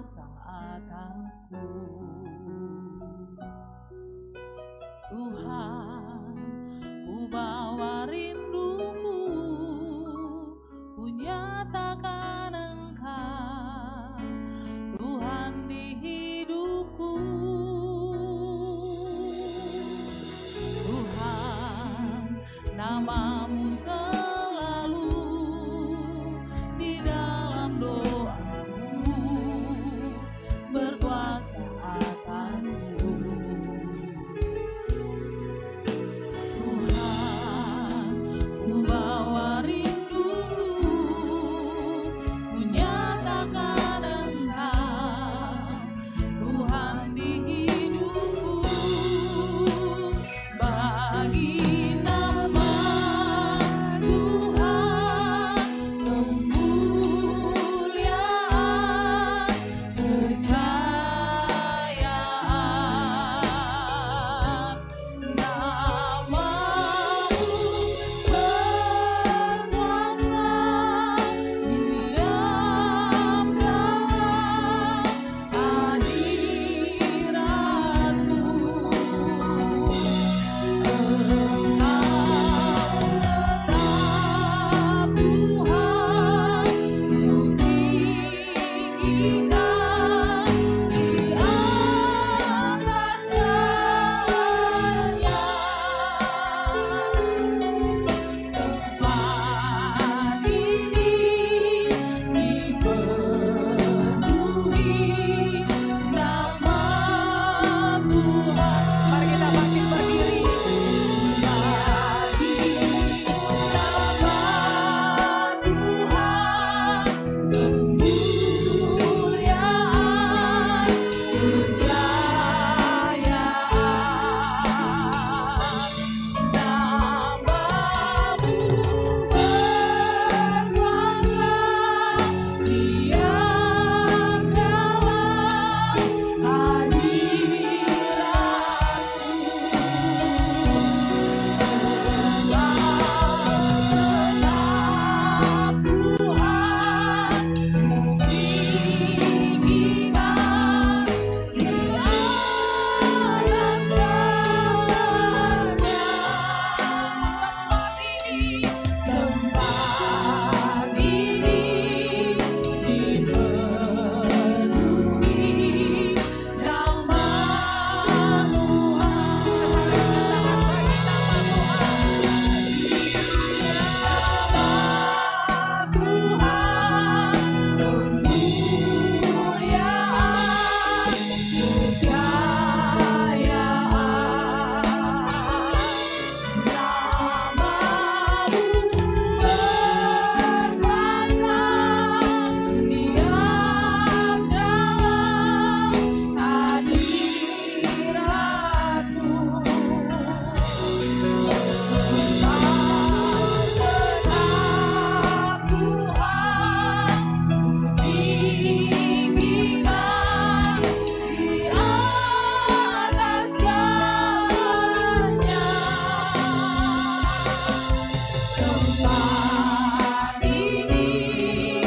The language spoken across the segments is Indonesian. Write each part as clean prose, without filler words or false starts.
berkuasa atasku. Tuhan, ku bawa rinduku, ku nyatakan Engkau Tuhan di hidupku. Tuhan, nama-Mu selalu di dalam doaku, berkuasa atasku. Tuhan, ku bawa rinduku, ku nyatakan Engkau Tuhan di hidupku. Bagi nama Tuhan kemuliaan, kejayaan. Nama-Mu berkuasa, diam dalam hadirat-Mu. Engkau tetap Tuhan, ku tinggikan di atas segalanya. Tempat ini dipenuhi nama Tuhan. Mari kita bangkit berdiri. Bagi nama Tuhan kemuliaan, kejayaan. Nama-Mu berkuasa, diam dalam tempat ini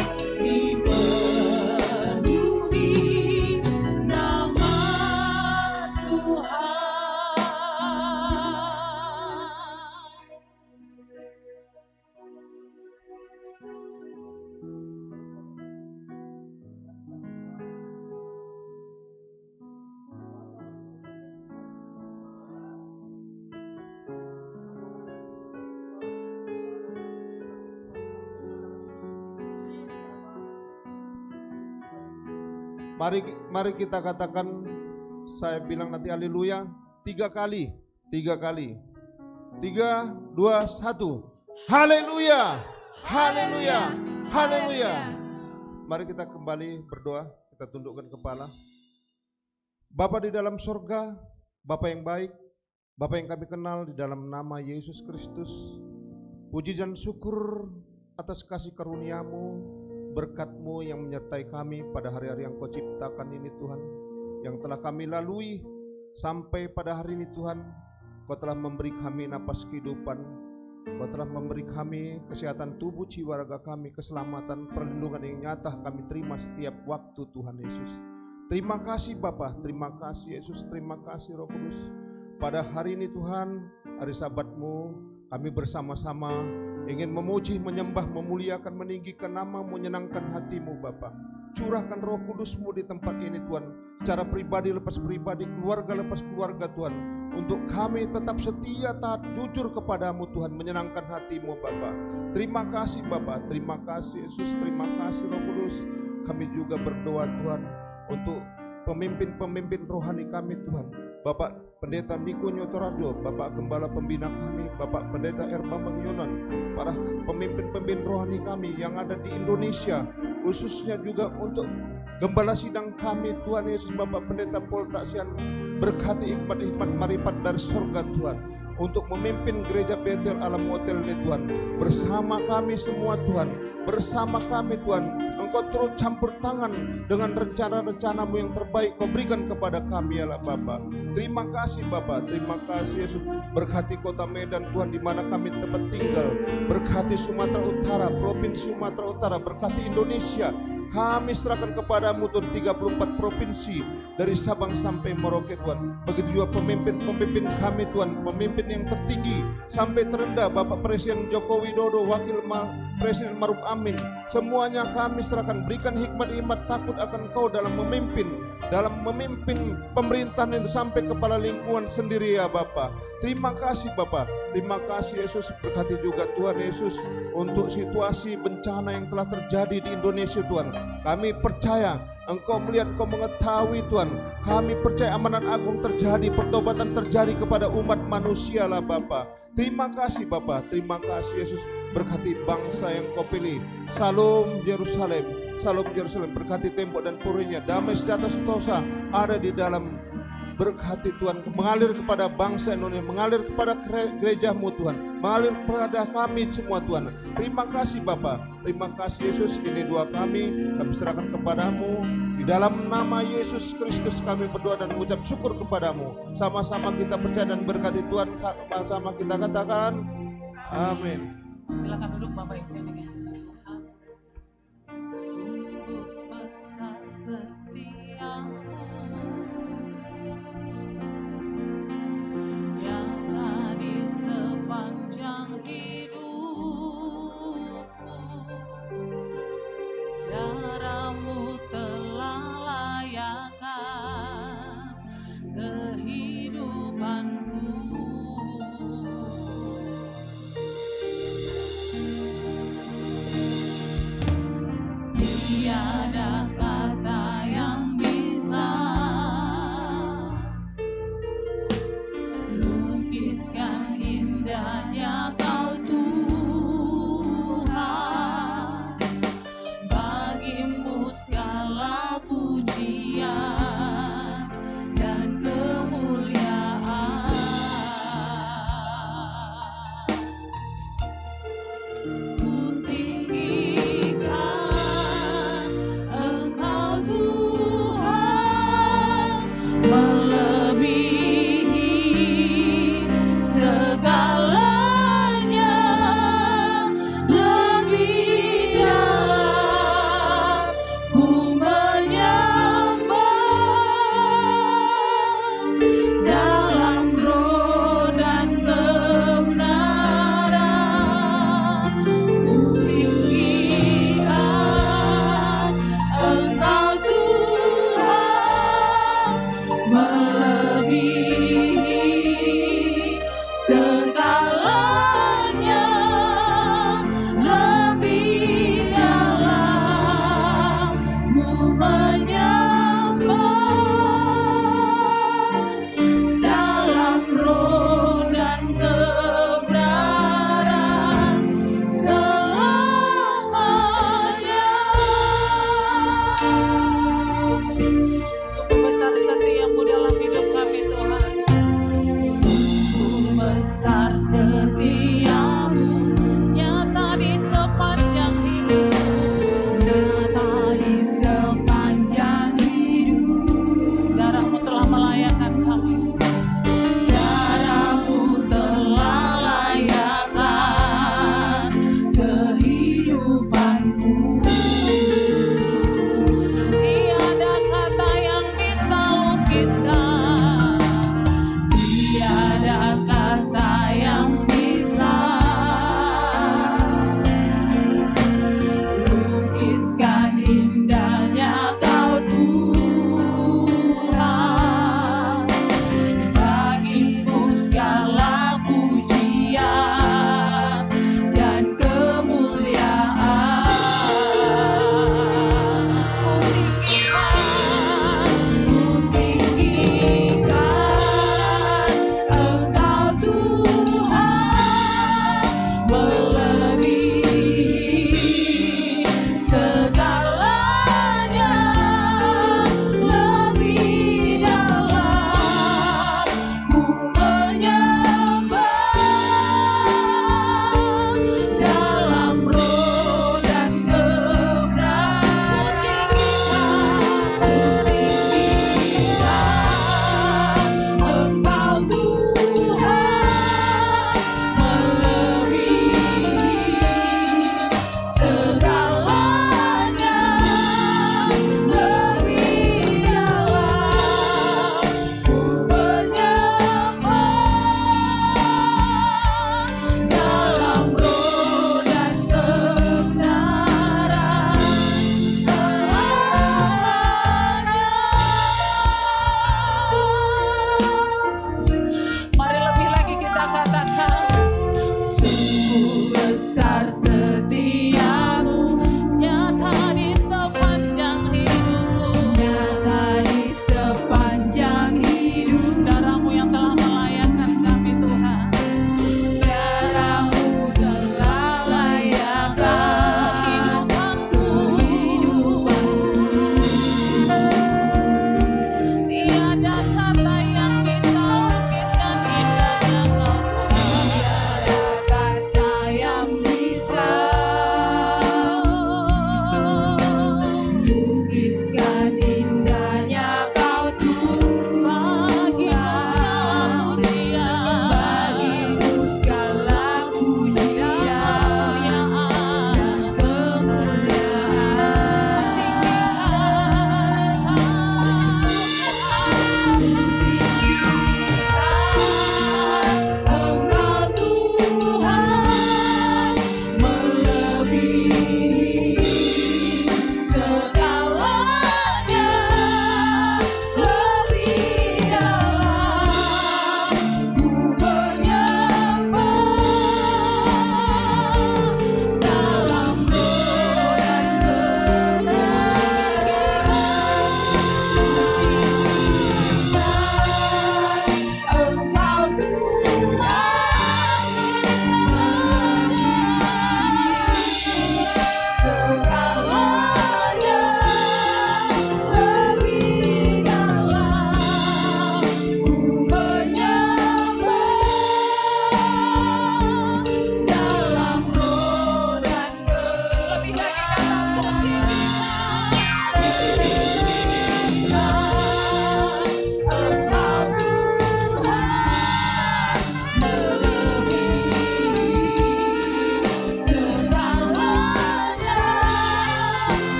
dipenuhi nama Tuhan. Mari kita katakan, saya bilang nanti haleluya 3 kali. 3 kali. 3, 2, 1. Haleluya. Haleluya. Haleluya. Mari kita kembali berdoa, kita tundukkan kepala. Bapa di dalam surga, Bapa yang baik, Bapa yang kami kenal di dalam nama Yesus Kristus, puji dan syukur atas kasih karunia-Mu, berkat-Mu yang menyertai kami pada hari-hari yang Kau ciptakan ini Tuhan, yang telah kami lalui sampai pada hari ini Tuhan. Kau telah memberi kami napas kehidupan, Kau telah memberi kami kesehatan tubuh, jiwa, raga kami, keselamatan, perlindungan yang nyata kami terima setiap waktu Tuhan Yesus. Terima kasih Bapa, terima kasih Yesus, terima kasih Roh Kudus. Pada hari ini Tuhan, hari Sabat-Mu, kami bersama-sama ingin memuji, menyembah, memuliakan, meninggikan nama-Mu, menyenangkan hati-Mu Bapa. Curahkan Roh Kudus-Mu di tempat ini Tuhan, secara pribadi lepas pribadi, keluarga lepas keluarga Tuhan. Untuk kami tetap setia, taat, jujur kepadamu Tuhan, menyenangkan hati-Mu Bapa. Terima kasih Bapa, terima kasih Yesus, terima kasih Roh Kudus. Kami juga berdoa Tuhan untuk pemimpin-pemimpin rohani kami Tuhan. Bapak Pendeta Niko Nyotorarjo, Bapak Gembala Pembina kami, Bapak Pendeta Erbambang Yonan, para pemimpin-pemimpin rohani kami yang ada di Indonesia, khususnya juga untuk Gembala sidang kami Tuhan Yesus, Bapak Pendeta Pol Taksian, berkati hikmat-hikmat marifat dari surga Tuhan, untuk memimpin gereja Betel Alam Hotel ini Tuhan. Bersama kami semua Tuhan, bersama kami Tuhan, Engkau turut campur tangan dengan rencana-rencana-Mu yang terbaik Kau berikan kepada kami ya Bapa. Terima kasih Bapa, terima kasih Yesus. Berkati kota Medan Tuhan, di mana kami tempat tinggal. Berkati Sumatera Utara, Provinsi Sumatera Utara, berkati Indonesia. Kami serahkan kepadamu Tuhan 34 provinsi dari Sabang sampai Merauke Tuhan. Begitu juga pemimpin-pemimpin kami Tuhan, pemimpin yang tertinggi sampai terendah, Bapak Presiden Joko Widodo, Wakil Presiden Maruf Amin. Semuanya kami serahkan, berikan hikmat-hikmat takut akan Kau dalam memimpin pemerintahan itu sampai kepala lingkungan sendiri ya Bapak. Terima kasih Bapak, terima kasih Yesus. Berkati juga Tuhan Yesus untuk situasi bencana yang telah terjadi di Indonesia Tuhan. Kami percaya Engkau melihat, Engkau mengetahui Tuhan. Kami percaya amanat agung terjadi, pertobatan terjadi kepada umat manusia lah Bapa. Terima kasih Bapa, terima kasih Yesus. Berkati bangsa yang Kau pilih. Salam Yerusalem, salam Yerusalem. Berkati tembok dan purinya, damai sejahtera sentosa ada di dalam. Berkati Tuhan, mengalir kepada bangsa Indonesia, mengalir kepada gereja-Mu Tuhan, mengalir kepada kami semua Tuhan. Terima kasih Bapa, terima kasih Yesus. Ini doa kami serahkan kepadamu. Di dalam nama Yesus Kristus kami berdoa dan mengucap syukur kepadamu. Sama-sama kita percaya dan berkati Tuhan, sama-sama kita katakan amin. Silakan duduk Bapak Ibu yang dengan senang. Sungguh besar setiamu yang di sepanjang hidupku, darah-Mu telah layakkan kehidupanku. Tiada kata yang bisa lukiskan indahnya Kau Tuhan. Bagimu segala pujian dan kemuliaan. Ku tinggikan Engkau Tuhan, melebihi segalanya, lebih dalam ku menyembah, dalam roh dan kebenaran dasar setiamu nyata di sepanjang hidupku, nyata di sepanjang hidup. Darahmu yang telah melayakkan kami Tuhan, darahmu telah layakkan kehidupanku. Tiada kata yang bisa lukiskan indahnya Kau Tuhan. Tiada kata yang bisa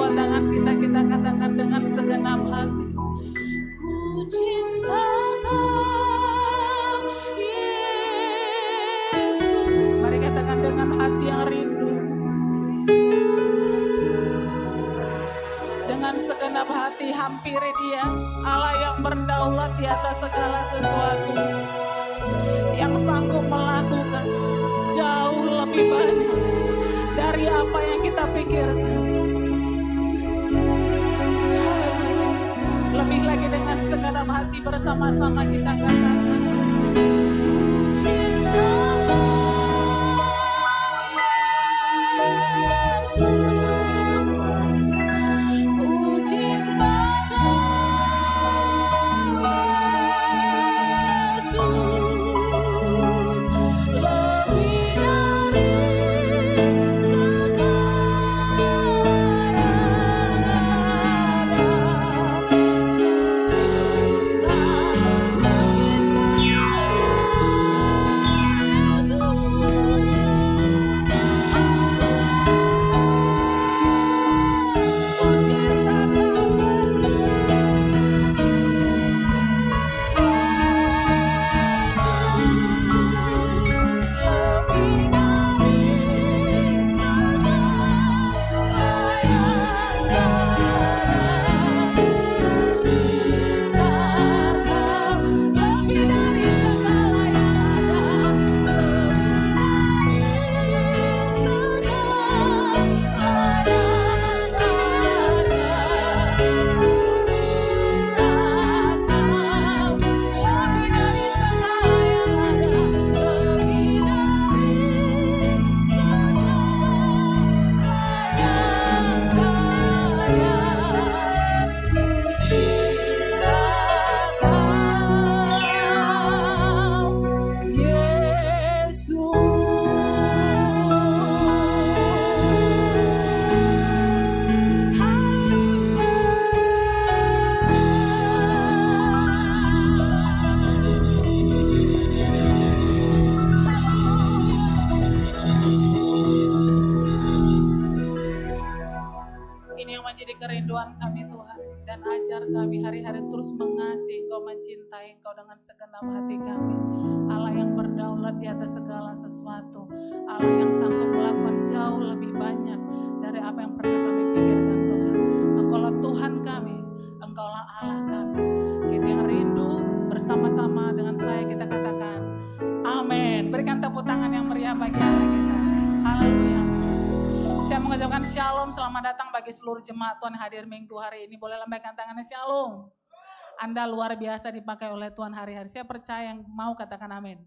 kedua tangan kita, kita katakan dengan segenap hati. Ku cinta Kau, Yesus. Mari katakan dengan hati yang rindu. Dengan segenap hati hampiri Dia, Allah yang berdaulat di atas segala sesuatu, yang sanggup melakukan jauh lebih banyak dari apa yang kita pikirkan. Lebih lagi dengan segenap hati bersama-sama kita katakan, ku cinta Yesus. Kerinduan kami Tuhan, dan ajar kami hari-hari terus mengasihi Engkau, mencintai Engkau dengan segenap hati kami. Allah yang berdaulat di atas segala sesuatu, Allah yang sanggup melakukan jauh lebih banyak dari apa yang pernah kami pikirkan Tuhan. Engkaulah Tuhan kami, Engkaulah Allah kami. Kita yang rindu bersama-sama dengan saya kita katakan amin. Berikan tepuk tangan yang meriah bagi Allah kita. Haleluya. Saya mengucapkan shalom, selamat datang bagi seluruh jemaat Tuhan hadir minggu hari ini. Boleh lambaikan tangannya, shalom. Anda luar biasa dipakai oleh Tuhan hari-hari. Saya percaya yang mau katakan amin.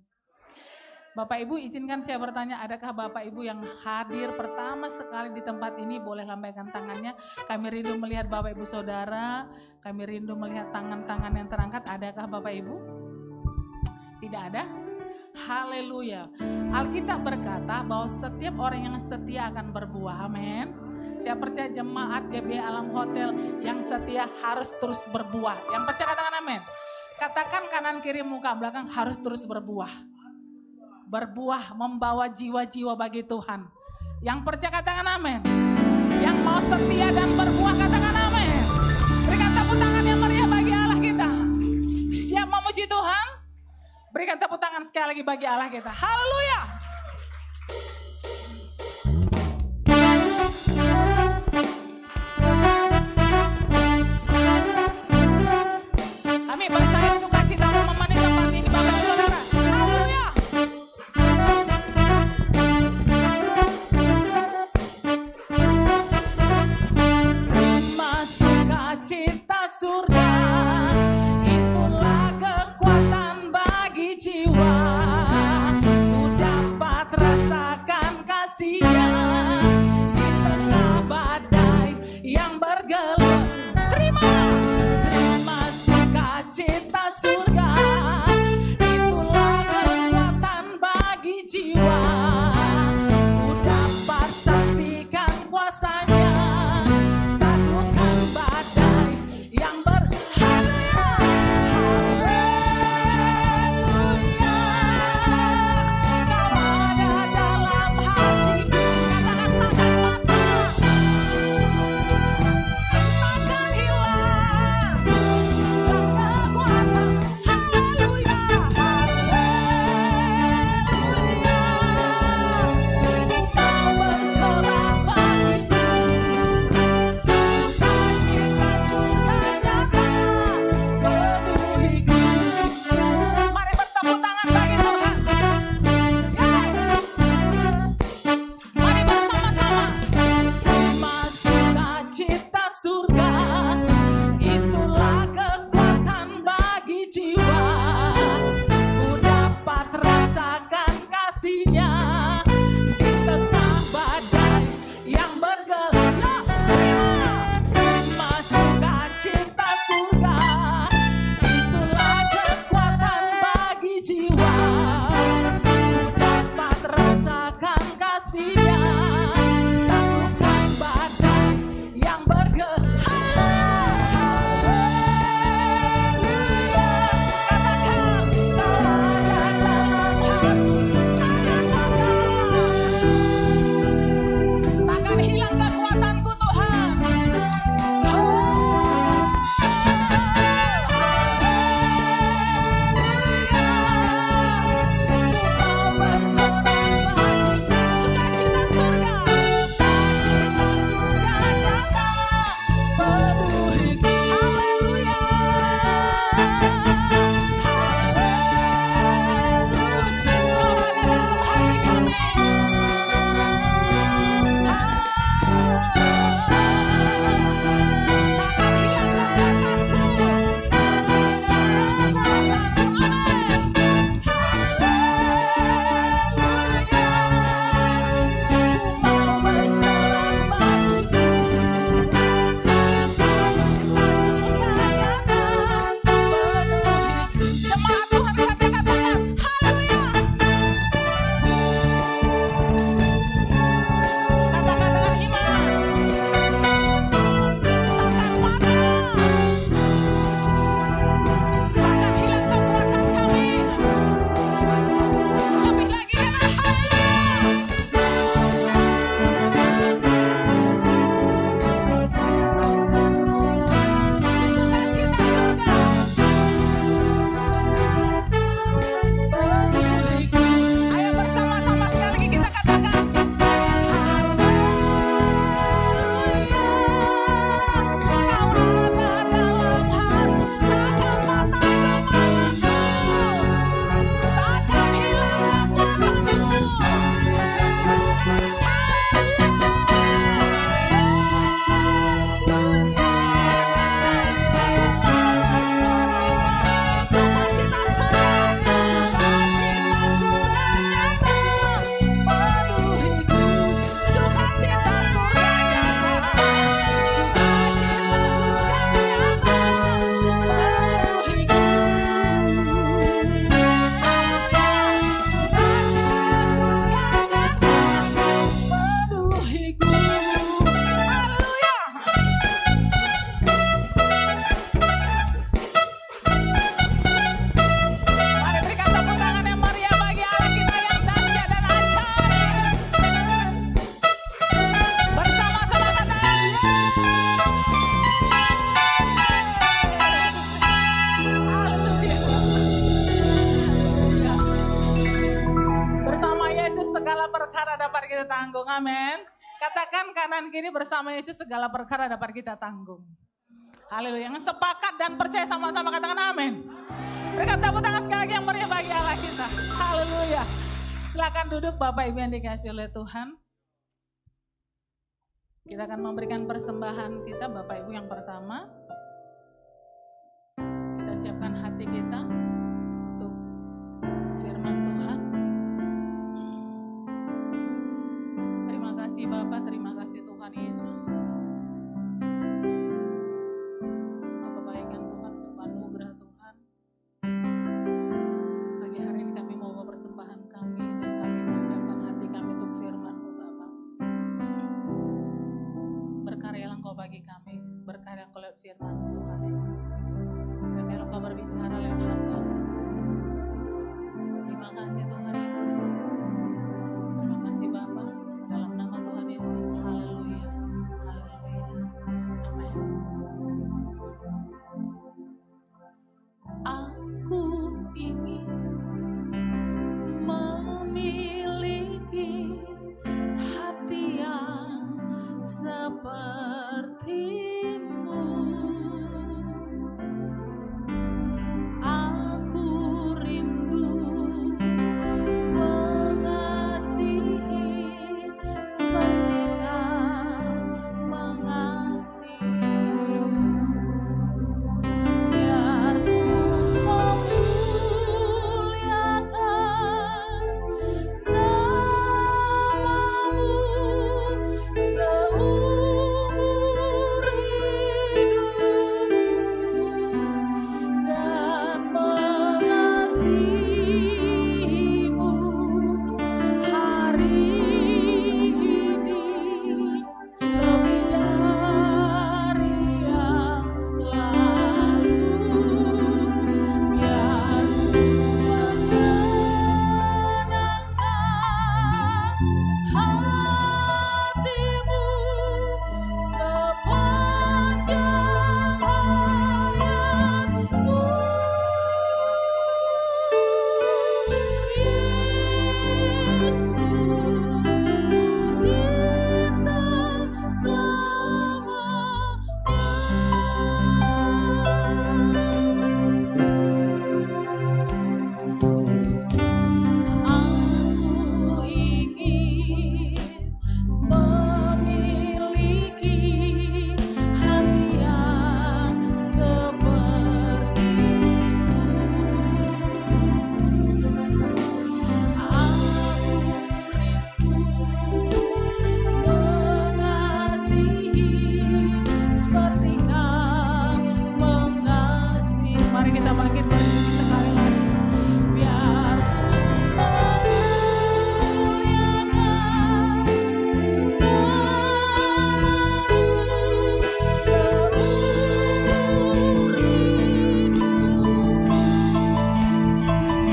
Bapak Ibu, izinkan saya bertanya, adakah Bapak Ibu yang hadir pertama sekali di tempat ini? Boleh lambaikan tangannya. Kami rindu melihat Bapak Ibu Saudara, kami rindu melihat tangan-tangan yang terangkat. Adakah Bapak Ibu? Tidak ada? Haleluya. Alkitab berkata bahwa setiap orang yang setia akan berbuah. Amin. Saya percaya jemaat GBI Alam Hotel yang setia harus terus berbuah. Yang percaya katakan amin. Katakan kanan kiri muka belakang harus terus berbuah. Berbuah membawa jiwa-jiwa bagi Tuhan. Yang percaya katakan amin. Yang mau setia dan berbuah katakan amin. Berikan tepuk tangan yang meriah bagi Allah kita. Siap memuji Tuhan? Berikan tepuk tangan sekali lagi bagi Allah kita. Haleluya. Kami percaya sukacita menemani tempat ini Bapak dan Saudara. Haleluya. Terima sukacita surga, itulah kekuatan bagi jiwa. Ku dapat kita tanggung, amin. Katakan kanan kiri bersama Yesus segala perkara dapat kita tanggung. Haleluya. Yang sepakat dan percaya sama-sama katakan amin. Berikan tepuk tangan sekali lagi yang meriah bagi Allah kita. Haleluya. Silakan duduk Bapak Ibu yang dikasihi oleh Tuhan. Kita akan memberikan persembahan kita Bapak Ibu yang pertama. Kita siapkan hati kita untuk firman Tuhan. Terima kasih Bapak, terima kasih Tuhan Yesus. Untuk kebaikan Tuhan, untuk anugerah Tuhan. Pagi hari ini kami mau bawa persembahan kami dan kami mau siapkan hati kami untuk firman-Mu Bapak. Berkaryalah Engkau bagi kami, berkarya Engkau lewat firman-Mu Tuhan Yesus. Dan biar Engkau berbicara lewat hamba. Terima kasih Tuhan Yesus. Terima kasih Bapa. Dalam nama Tuhan Yesus. Haleluya. Haleluya. Amin. Aku ingin memiliki hati yang seperti-Mu. Aku rindu mengasihi seperti Kau mengasihi-Mu. Biar ku memuliakan nama-Mu seumur hidupku dan mengasihi-Mu hari ini lebih dari yang lalu. Biar ku menyenangkan hati-Mu sepanjang hayatku. Yesus, ku cinta Aku ingin memiliki hati yang seperti-Mu. Aku rindu mengasihi seperti Kau mengasihi. Mari kita bangkit bernyanyi sekali lagi. Biar ku memuliakan nama-Mu seumur hidupku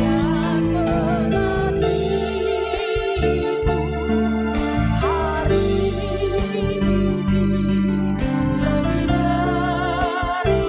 dan mengasihi-Mu hari ini lebih dari yang lalu.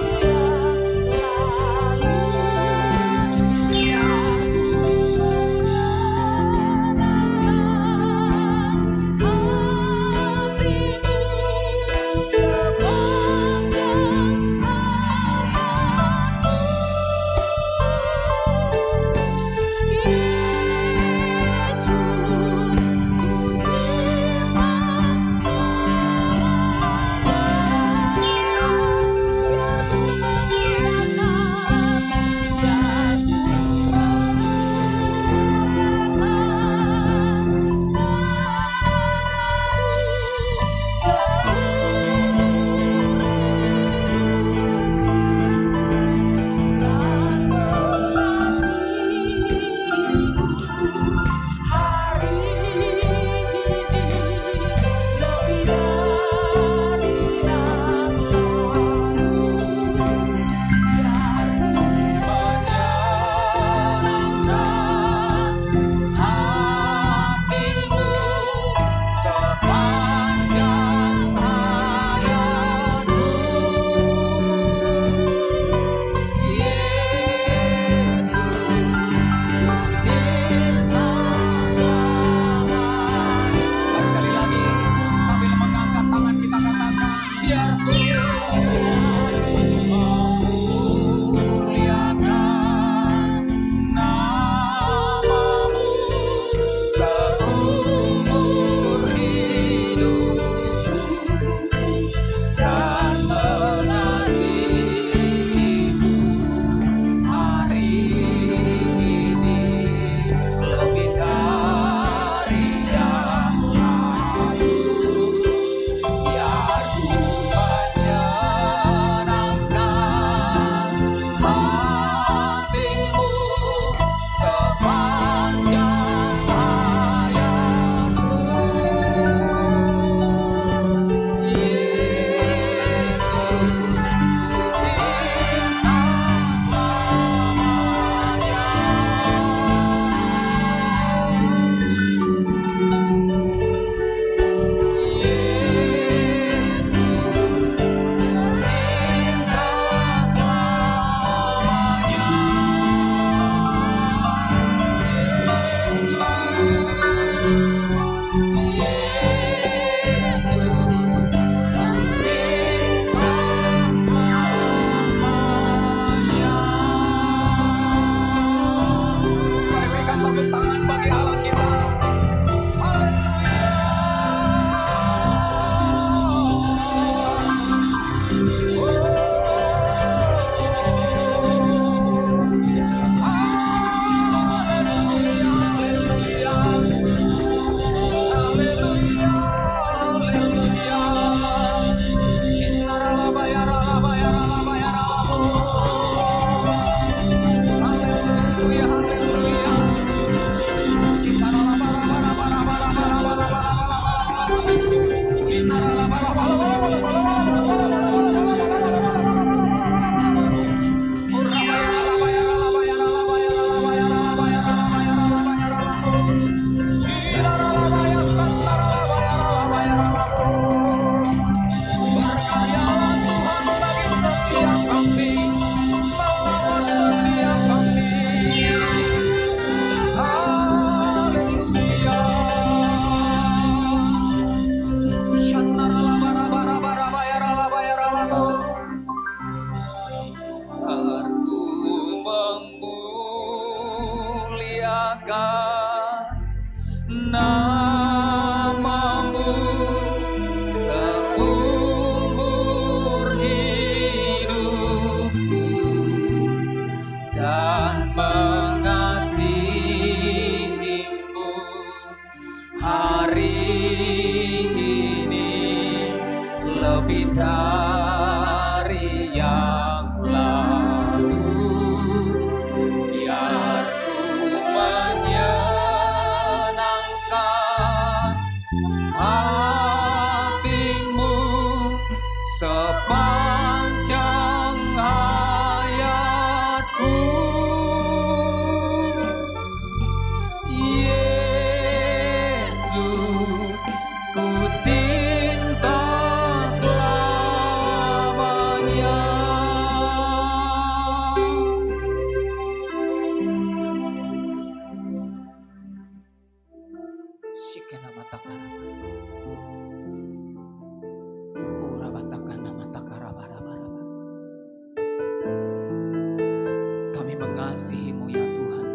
mengasihi-Mu ya Tuhan.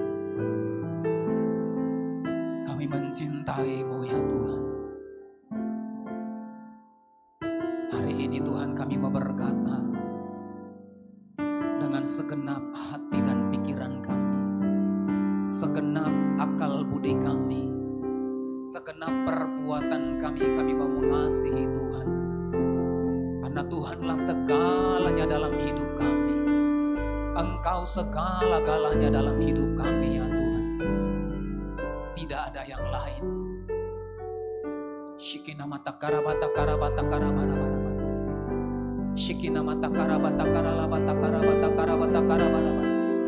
Kami mencintai-Mu ya Tuhan. Hari ini Tuhan kami mau berkata dengan segenap hati dan pikiran kami, segenap akal budi kami, segenap perbuatan kami mau mengasihi Tuhan. Karena Tuhanlah segalanya dalam hidup kami. Engkau segala-galanya dalam hidup kami ya Tuhan. Tidak ada yang lain. Shikina mata karabata karabata karabata. Shikina mata karabata karabata karabata karabata karabata.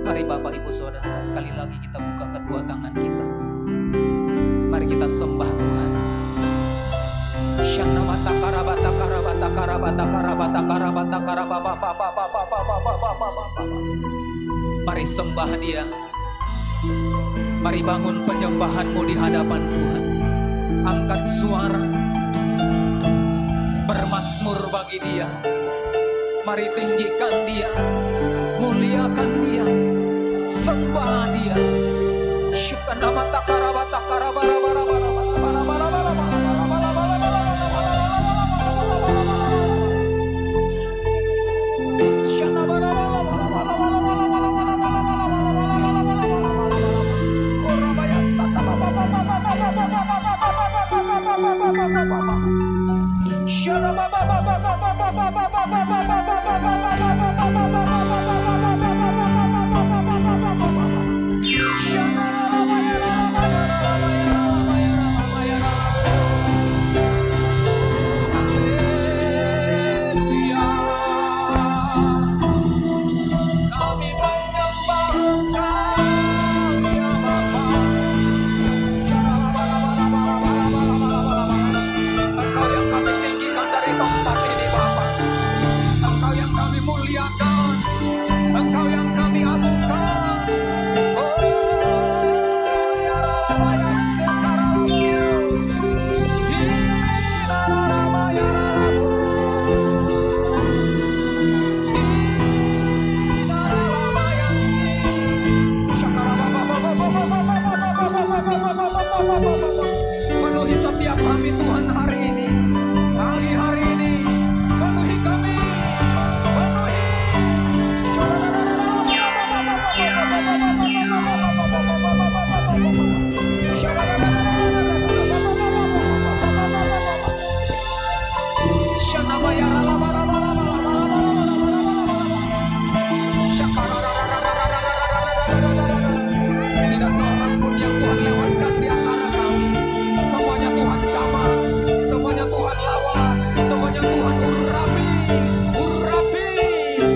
Mari Bapak Ibu Saudara, sekali lagi kita buka kedua tangan kita. Mari kita sembah Tuhan. Shana mata karabata karabata karabata karabata karabata karabata. Mari sembah Dia. Mari bangun penyembahanmu di hadapan Tuhan. Angkat suara, bermazmur bagi Dia. Mari tinggikan Dia, muliakan Dia, sembah Dia. Shikana mata karabata karabara bara bara bara bara bara bara bara. Penuhi setiap kami Tuhan hari ini, hari ini penuhi kami, penuhi. Tidak seorang pun yang Tuhan lewatkan di antara kami. Semuanya Tuhan jamah, semuanya Tuhan lawan, semuanya Tuhan urapi.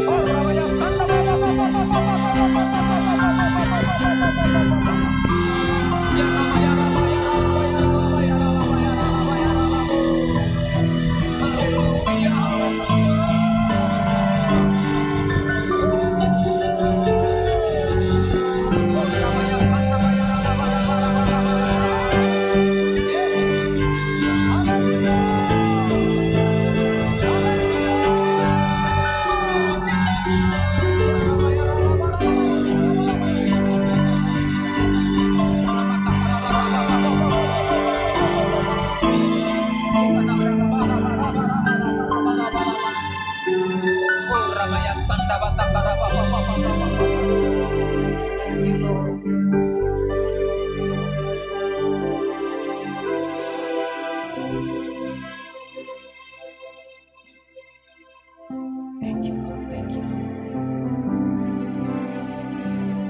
Orabaya santa baba baba baba baba. Ya rama ya rama ya rama ya rama ya rama ya rama ya rama. Haleluya. Orabaya santa baya rama rama rama rama. Yes. Haleluya. Thank you, Lord. Thank you, Lord. Thank you.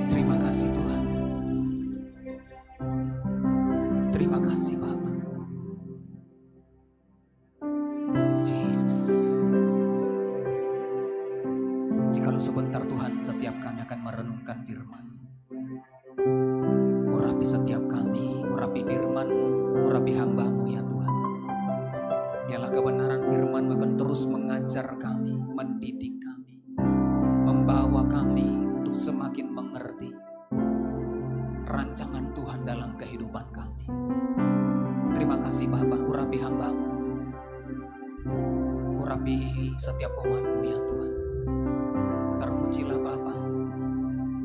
Terima kasih Tuhan. Terima kasih Bapa. Yesus. Jikalau sebentar Tuhan, setiap kami akan merenungkan firman. Urapi setiap kami, urapi firman-Mu, urapi hamba-Mu ya Tuhan. Biarlah kebenaran firman akan terus mengajar kami, mendidik kami, membawa kami untuk semakin mengerti rancangan Tuhan dalam kehidupan kami. Terima kasih Bapa, urapi hamba-Mu, urapi setiap umat-Mu ya Tuhan. Terpujilah Bapa,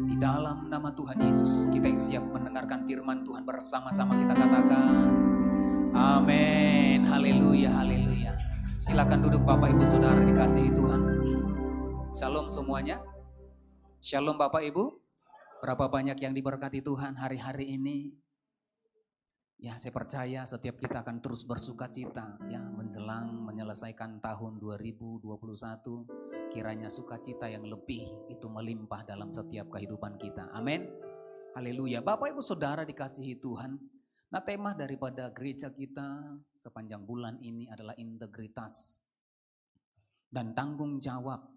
di dalam nama Tuhan Yesus, kita yang siap mendengarkan firman Tuhan bersama-sama kita katakan, amin, haleluya, haleluya. Silakan duduk Bapak Ibu Saudara dikasihi Tuhan. Shalom semuanya. Shalom Bapak Ibu. Berapa banyak yang diberkati Tuhan hari-hari ini. Ya, saya percaya setiap kita akan terus bersuka cita ya menjelang menyelesaikan tahun 2021. Kiranya sukacita yang lebih itu melimpah dalam setiap kehidupan kita. Amin. Haleluya. Bapak Ibu Saudara dikasihi Tuhan. Nah, tema daripada gereja kita sepanjang bulan ini adalah integritas dan tanggung jawab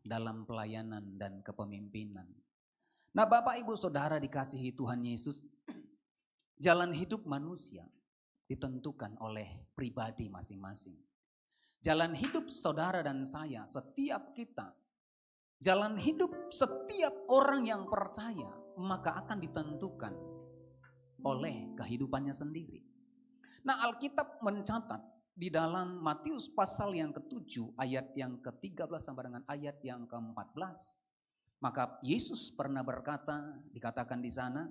dalam pelayanan dan kepemimpinan. Nah, Bapak Ibu Saudara dikasihi Tuhan Yesus, jalan hidup manusia ditentukan oleh pribadi masing-masing. Jalan hidup saudara dan saya, setiap kita, jalan hidup setiap orang yang percaya, maka akan ditentukan oleh kehidupannya sendiri. Nah, Alkitab mencatat di dalam Matius pasal yang ke-7 ayat yang ke-13 sampai dengan ayat yang ke-14. Maka Yesus pernah berkata, dikatakan di sana,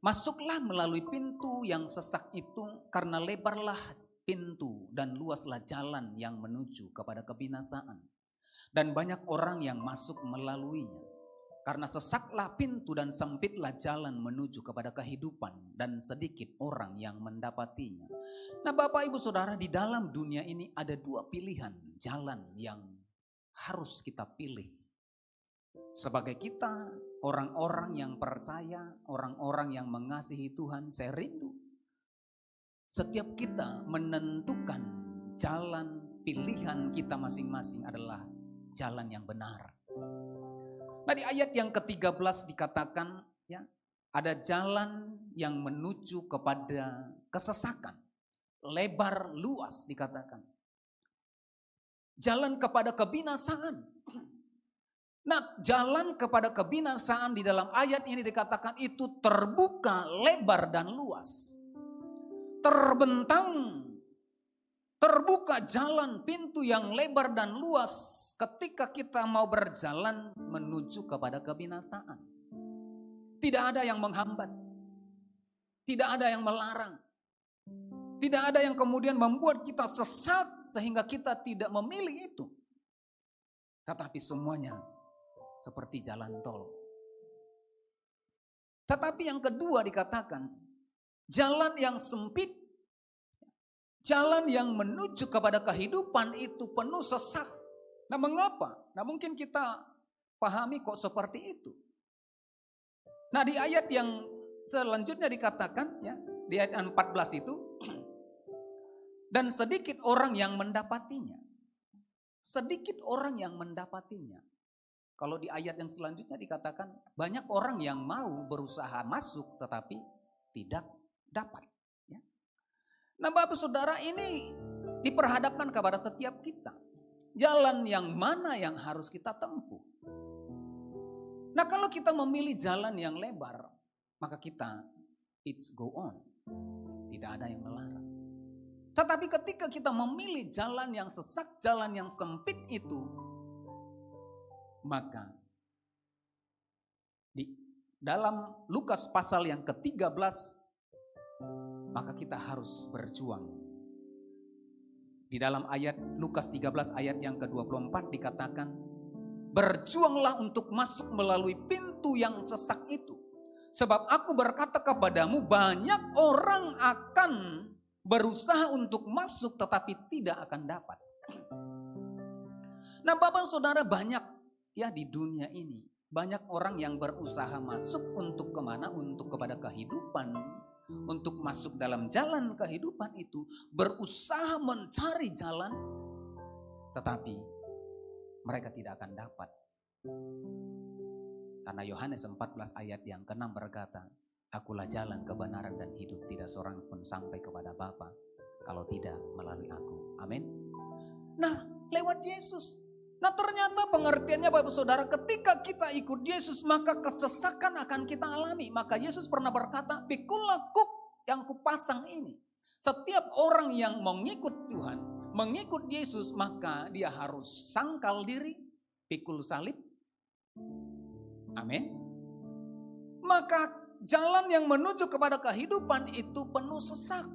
masuklah melalui pintu yang sesak itu, karena lebarlah pintu dan luaslah jalan yang menuju kepada kebinasaan. Dan banyak orang yang masuk melaluinya. Karena sesaklah pintu dan sempitlah jalan menuju kepada kehidupan, dan sedikit orang yang mendapatinya. Nah, Bapak Ibu Saudara, di dalam dunia ini ada dua pilihan jalan yang harus kita pilih. Sebagai kita, orang-orang yang percaya, orang-orang yang mengasihi Tuhan, saya rindu setiap kita menentukan jalan pilihan kita masing-masing adalah jalan yang benar. Nah, di ayat yang ke-13 dikatakan ya, ada jalan yang menuju kepada kesesakan. Lebar luas dikatakan. Jalan kepada kebinasaan. Nah, jalan kepada kebinasaan di dalam ayat ini dikatakan itu terbuka, lebar dan luas. Terbentang, terbuka jalan, pintu yang lebar dan luas ketika kita mau berjalan menuju kepada kebinasaan. Tidak ada yang menghambat. Tidak ada yang melarang. Tidak ada yang kemudian membuat kita sesat sehingga kita tidak memilih itu. Tetapi semuanya seperti jalan tol. Tetapi yang kedua dikatakan, jalan yang sempit, jalan yang menuju kepada kehidupan itu penuh sesak. Nah, mengapa? Nah, mungkin kita pahami kok seperti itu. Nah, di ayat yang selanjutnya dikatakan ya, di ayat 14 itu, dan sedikit orang yang mendapatinya. Sedikit orang yang mendapatinya. Kalau di ayat yang selanjutnya dikatakan banyak orang yang mau berusaha masuk tetapi tidak dapat. Ya. Nah, Bapak Saudara, ini diperhadapkan kepada setiap kita. Jalan yang mana yang harus kita tempuh. Nah, kalau kita memilih jalan yang lebar, maka kita it's go on. Tidak ada yang melarang. Tetapi ketika kita memilih jalan yang sesak, jalan yang sempit itu, maka di dalam Lukas pasal yang ke-13, maka kita harus berjuang. Di dalam ayat Lukas 13 ayat yang ke-24 dikatakan, berjuanglah untuk masuk melalui pintu yang sesak itu. Sebab aku berkata kepadamu, banyak orang akan berusaha untuk masuk tetapi tidak akan dapat. Nah, Bapak Saudara, banyak ya di dunia ini banyak orang yang berusaha masuk untuk kemana? Untuk kepada kehidupan, untuk masuk dalam jalan kehidupan itu, berusaha mencari jalan, tetapi mereka tidak akan dapat. Karena Yohanes 14 ayat yang ke-6 berkata, akulah jalan, kebenaran dan hidup, tidak seorang pun sampai kepada Bapa kalau tidak melalui aku. Amin. Nah, lewat Yesus. Nah, ternyata pengertiannya Bapak Saudara, ketika kita ikut Yesus maka kesesakan akan kita alami. Maka Yesus pernah berkata, pikulah kuk yang kupasang ini. Setiap orang yang mengikut Tuhan, mengikut Yesus, maka dia harus sangkal diri, pikul salib, Amin. Maka jalan yang menuju kepada kehidupan itu penuh sesak.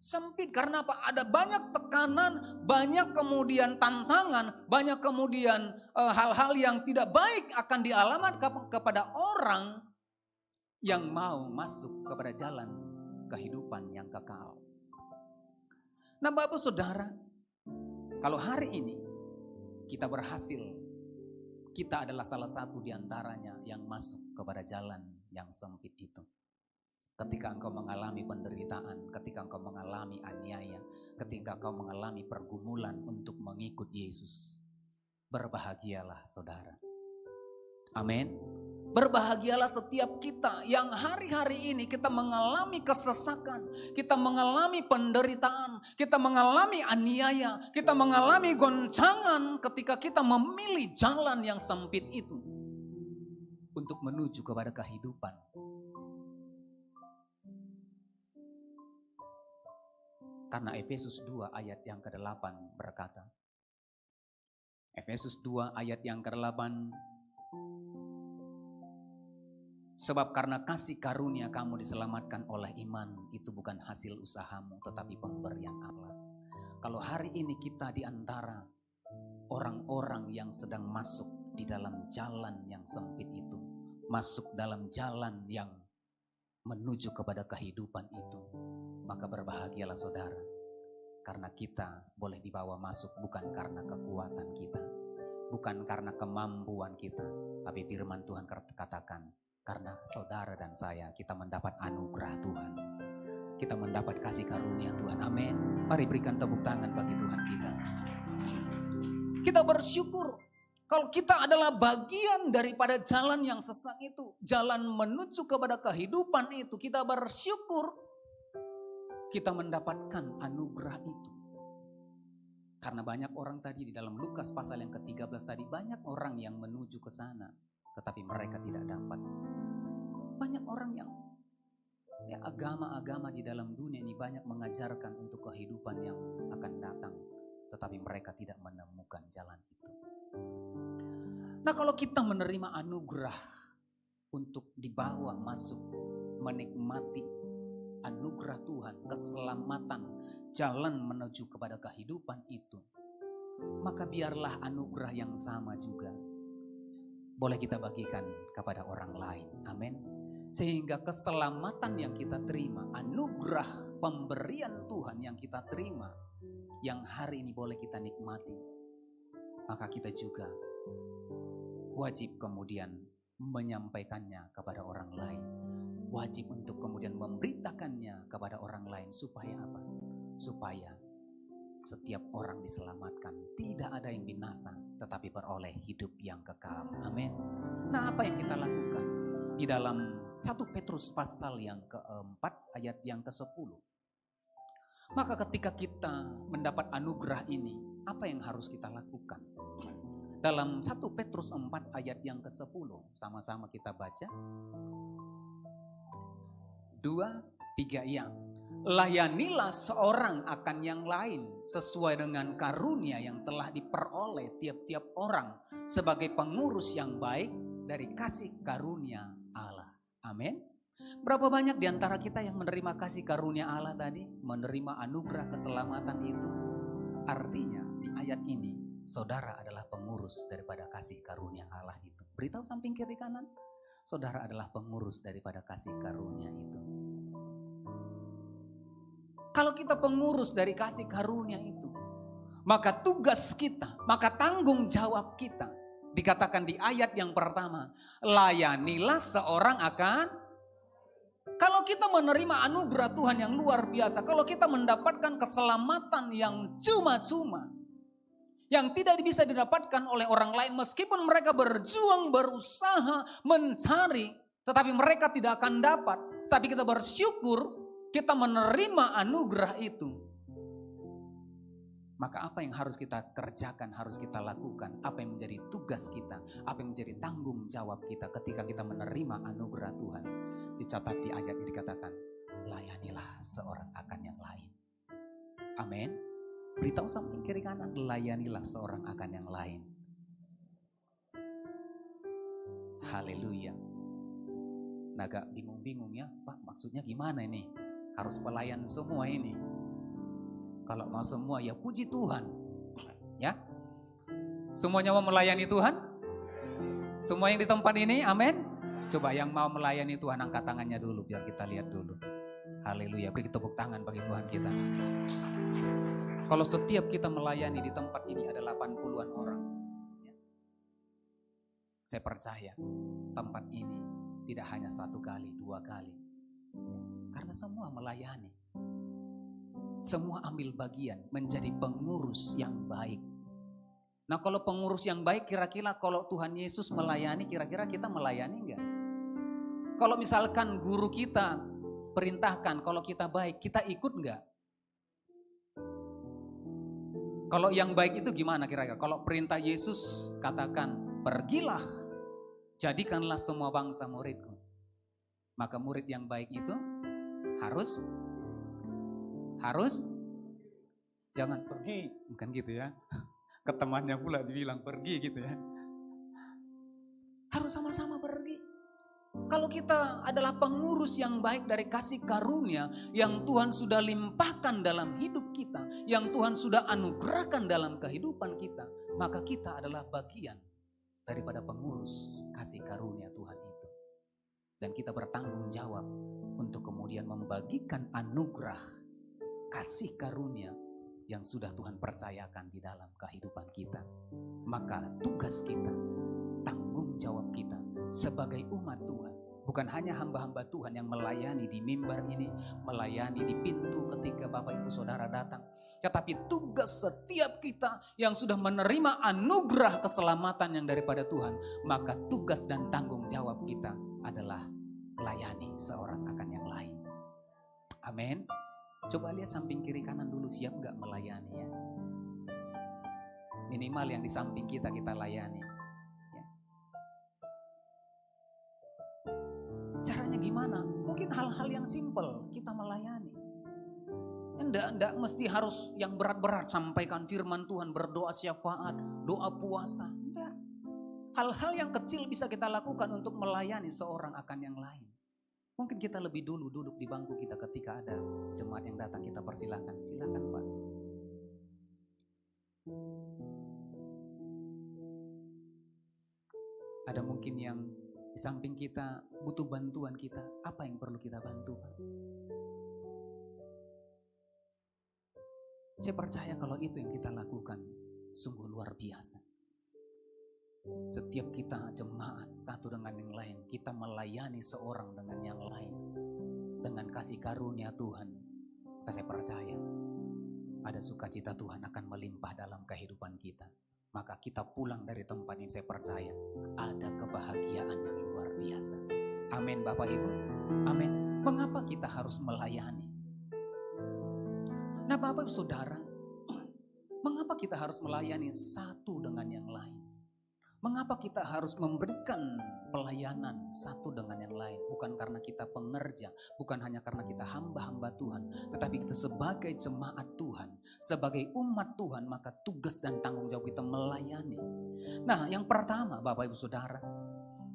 Sempit karena apa? Ada banyak tekanan, banyak kemudian tantangan, banyak kemudian hal-hal yang tidak baik akan dialamatkan kepada orang yang mau masuk kepada jalan kehidupan yang kekal. Nah Bapak Saudara, kalau hari ini kita berhasil, kita adalah salah satu di antaranya yang masuk kepada jalan yang sempit itu. Ketika engkau mengalami penderitaan, ketika engkau mengalami aniaya, ketika engkau mengalami pergumulan untuk mengikut Yesus, berbahagialah saudara. Amin. Berbahagialah setiap kita yang hari-hari ini kita mengalami kesesakan, kita mengalami penderitaan, kita mengalami aniaya, kita mengalami goncangan ketika kita memilih jalan yang sempit itu untuk menuju kepada kehidupan. Karena Efesus 2 ayat yang ke-8 berkata, Efesus 2 ayat yang ke-8, sebab karena kasih karunia kamu diselamatkan oleh iman, itu bukan hasil usahamu tetapi pemberian Allah. Kalau hari ini kita di antara orang-orang yang sedang masuk di dalam jalan yang sempit itu, masuk dalam jalan yang menuju kepada kehidupan itu, maka berbahagialah saudara, karena kita boleh dibawa masuk bukan karena kekuatan kita, bukan karena kemampuan kita, tapi firman Tuhan katakan, karena saudara dan saya kita mendapat anugerah Tuhan, kita mendapat kasih karunia Tuhan. Amin. Mari berikan tepuk tangan bagi Tuhan kita. Kita bersyukur kalau kita adalah bagian daripada jalan yang sesak itu, jalan menuju kepada kehidupan itu. Kita bersyukur kita mendapatkan anugerah itu. Karena banyak orang tadi di dalam Lukas pasal yang ke-13 tadi, banyak orang yang menuju ke sana, tetapi mereka tidak dapat. Banyak orang yang agama-agama di dalam dunia ini banyak mengajarkan untuk kehidupan yang akan datang, tetapi mereka tidak menemukan jalan itu. Nah kalau kita menerima anugerah untuk dibawa masuk, menikmati anugerah Tuhan, keselamatan, jalan menuju kepada kehidupan itu, maka biarlah anugerah yang sama juga boleh kita bagikan kepada orang lain. Amin. Sehingga keselamatan yang kita terima, anugerah pemberian Tuhan yang kita terima, yang hari ini boleh kita nikmati, maka kita juga wajib kemudian menyampaikannya kepada orang lain. Wajib untuk kemudian memberitakannya kepada orang lain. Supaya apa? Supaya setiap orang diselamatkan. Tidak ada yang binasa, tetapi beroleh hidup yang kekal. Amin. Nah apa yang kita lakukan? Di dalam 1 Petrus pasal yang ke-4 ayat yang ke-10. Maka ketika kita mendapat anugerah ini, apa yang harus kita lakukan? Dalam 1 Petrus 4 ayat yang ke-10, sama-sama kita baca. 2, 3 ya. Layanilah seorang akan yang lain sesuai dengan karunia yang telah diperoleh tiap-tiap orang sebagai pengurus yang baik dari kasih karunia Allah. Amin. Berapa banyak di antara kita yang menerima kasih karunia Allah tadi, menerima anugerah keselamatan itu? Artinya di ayat ini saudara adalah pengurus daripada kasih karunia Allah itu. Beritahu samping kiri kanan, saudara adalah pengurus daripada kasih karunia itu. Kalau kita pengurus dari kasih karunia itu, maka tugas kita, maka tanggung jawab kita, dikatakan di ayat yang pertama, layanilah seorang akan. Kalau kita menerima anugerah Tuhan yang luar biasa, kalau kita mendapatkan keselamatan yang cuma-cuma, yang tidak bisa didapatkan oleh orang lain, meskipun mereka berjuang, berusaha, mencari, tetapi mereka tidak akan dapat. Tapi kita bersyukur, kita menerima anugerah itu. Maka apa yang harus kita kerjakan, harus kita lakukan, apa yang menjadi tugas kita, apa yang menjadi tanggung jawab kita ketika kita menerima anugerah Tuhan. Dicatat di ayat ini dikatakan, layanilah seorang akan yang lain. Amin. Beritahu samping kiri kanan, layanilah seorang akan yang lain. Haleluya. Nah, agak bingung-bingung ya, Pak, maksudnya gimana ini? Harus pelayan semua ini. Kalau mau semua ya puji Tuhan. Ya. Semuanya mau melayani Tuhan? Semua yang di tempat ini, amin. Coba yang mau melayani Tuhan angkat tangannya dulu biar kita lihat dulu. Haleluya, beri tepuk tangan bagi Tuhan kita. Kalau setiap kita melayani di tempat ini ada 80-an orang. Ya. Saya percaya tempat ini tidak hanya 1 kali, 2 kali. Karena semua melayani. Semua ambil bagian menjadi pengurus yang baik. Nah, kalau pengurus yang baik, kira-kira kalau Tuhan Yesus melayani, kira-kira kita melayani enggak? Kalau misalkan guru kita perintahkan, kalau kita baik, kita ikut enggak? Kalau yang baik itu gimana kira-kira? Kalau perintah Yesus katakan, pergilah, jadikanlah semua bangsa muridku. Maka murid yang baik itu harus jangan pergi, bukan gitu ya. Ke temannya pula dibilang pergi gitu ya. Harus sama-sama pergi. Kalau kita adalah pengurus yang baik dari kasih karunia yang Tuhan sudah limpahkan dalam hidup kita, yang Tuhan sudah anugerahkan dalam kehidupan kita, maka kita adalah bagian daripada pengurus kasih karunia Tuhan itu. Dan kita bertanggung jawab untuk kemudian membagikan anugerah kasih karunia yang sudah Tuhan percayakan di dalam kehidupan kita. Maka tugas kita, tanggung jawab kita sebagai umat Tuhan, bukan hanya hamba-hamba Tuhan yang melayani di mimbar ini, melayani di pintu ketika Bapak Ibu Saudara datang, tetapi tugas setiap kita yang sudah menerima anugerah keselamatan yang daripada Tuhan, maka tugas dan tanggung jawab kita adalah melayani seorang akan yang lain. Amin. Coba lihat samping kiri kanan dulu, siap gak melayani ya? Minimal yang di samping kita layani ya. Caranya gimana? Mungkin hal-hal yang simpel kita melayani. Enggak mesti harus yang berat-berat, sampaikan firman Tuhan, berdoa syafaat, doa puasa. Enggak. Hal-hal yang kecil bisa kita lakukan untuk melayani seorang akan yang lain. Mungkin kita lebih dulu duduk di bangku kita ketika ada jemaat yang datang, kita persilakan. Silakan Pak. Ada mungkin yang di samping kita butuh bantuan kita. Apa yang perlu kita bantu Pak? Saya percaya kalau itu yang kita lakukan sungguh luar biasa. Setiap kita jemaat satu dengan yang lain, kita melayani seorang dengan yang lain dengan kasih karunia Tuhan. Saya percaya ada sukacita Tuhan akan melimpah dalam kehidupan kita. Maka kita pulang dari tempat ini, saya percaya ada kebahagiaan yang luar biasa. Amin Bapak Ibu. Amin. Mengapa kita harus melayani? Nah Bapak Ibu Saudara, mengapa kita harus melayani satu dengan yang lain? Mengapa kita harus memberikan pelayanan satu dengan yang lain? Bukan karena kita pengerja, bukan hanya karena kita hamba-hamba Tuhan, tetapi kita sebagai jemaat Tuhan, sebagai umat Tuhan, maka tugas dan tanggung jawab kita melayani. Nah, yang pertama Bapak Ibu Saudara,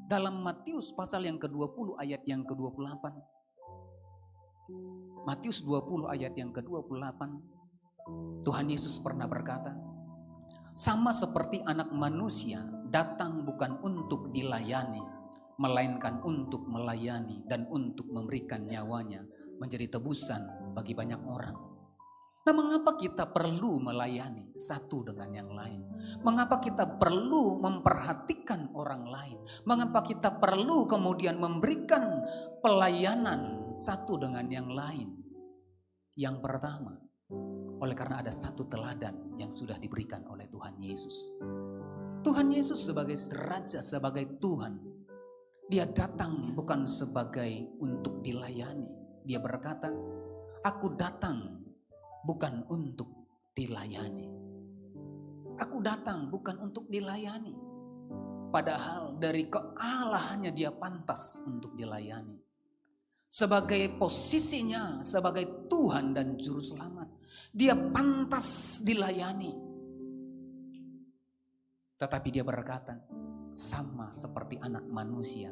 dalam Matius pasal yang ke-20 ayat yang ke-28. Matius 20 ayat yang ke-28. Tuhan Yesus pernah berkata, sama seperti anak manusia datang bukan untuk dilayani, melainkan untuk melayani dan untuk memberikan nyawanya menjadi tebusan bagi banyak orang. Nah, mengapa kita perlu melayani satu dengan yang lain? Mengapa kita perlu memperhatikan orang lain? Mengapa kita perlu kemudian memberikan pelayanan satu dengan yang lain? Yang pertama, oleh karena ada satu teladan yang sudah diberikan oleh Tuhan Yesus. Tuhan Yesus sebagai Raja, sebagai Tuhan, Dia datang bukan sebagai untuk dilayani. Dia berkata, aku datang bukan untuk dilayani. Aku datang bukan untuk dilayani. Padahal dari kealahannya Dia pantas untuk dilayani. Sebagai posisinya, sebagai Tuhan dan Juru Selamat, Dia pantas dilayani. Tetapi Dia berkata, sama seperti anak manusia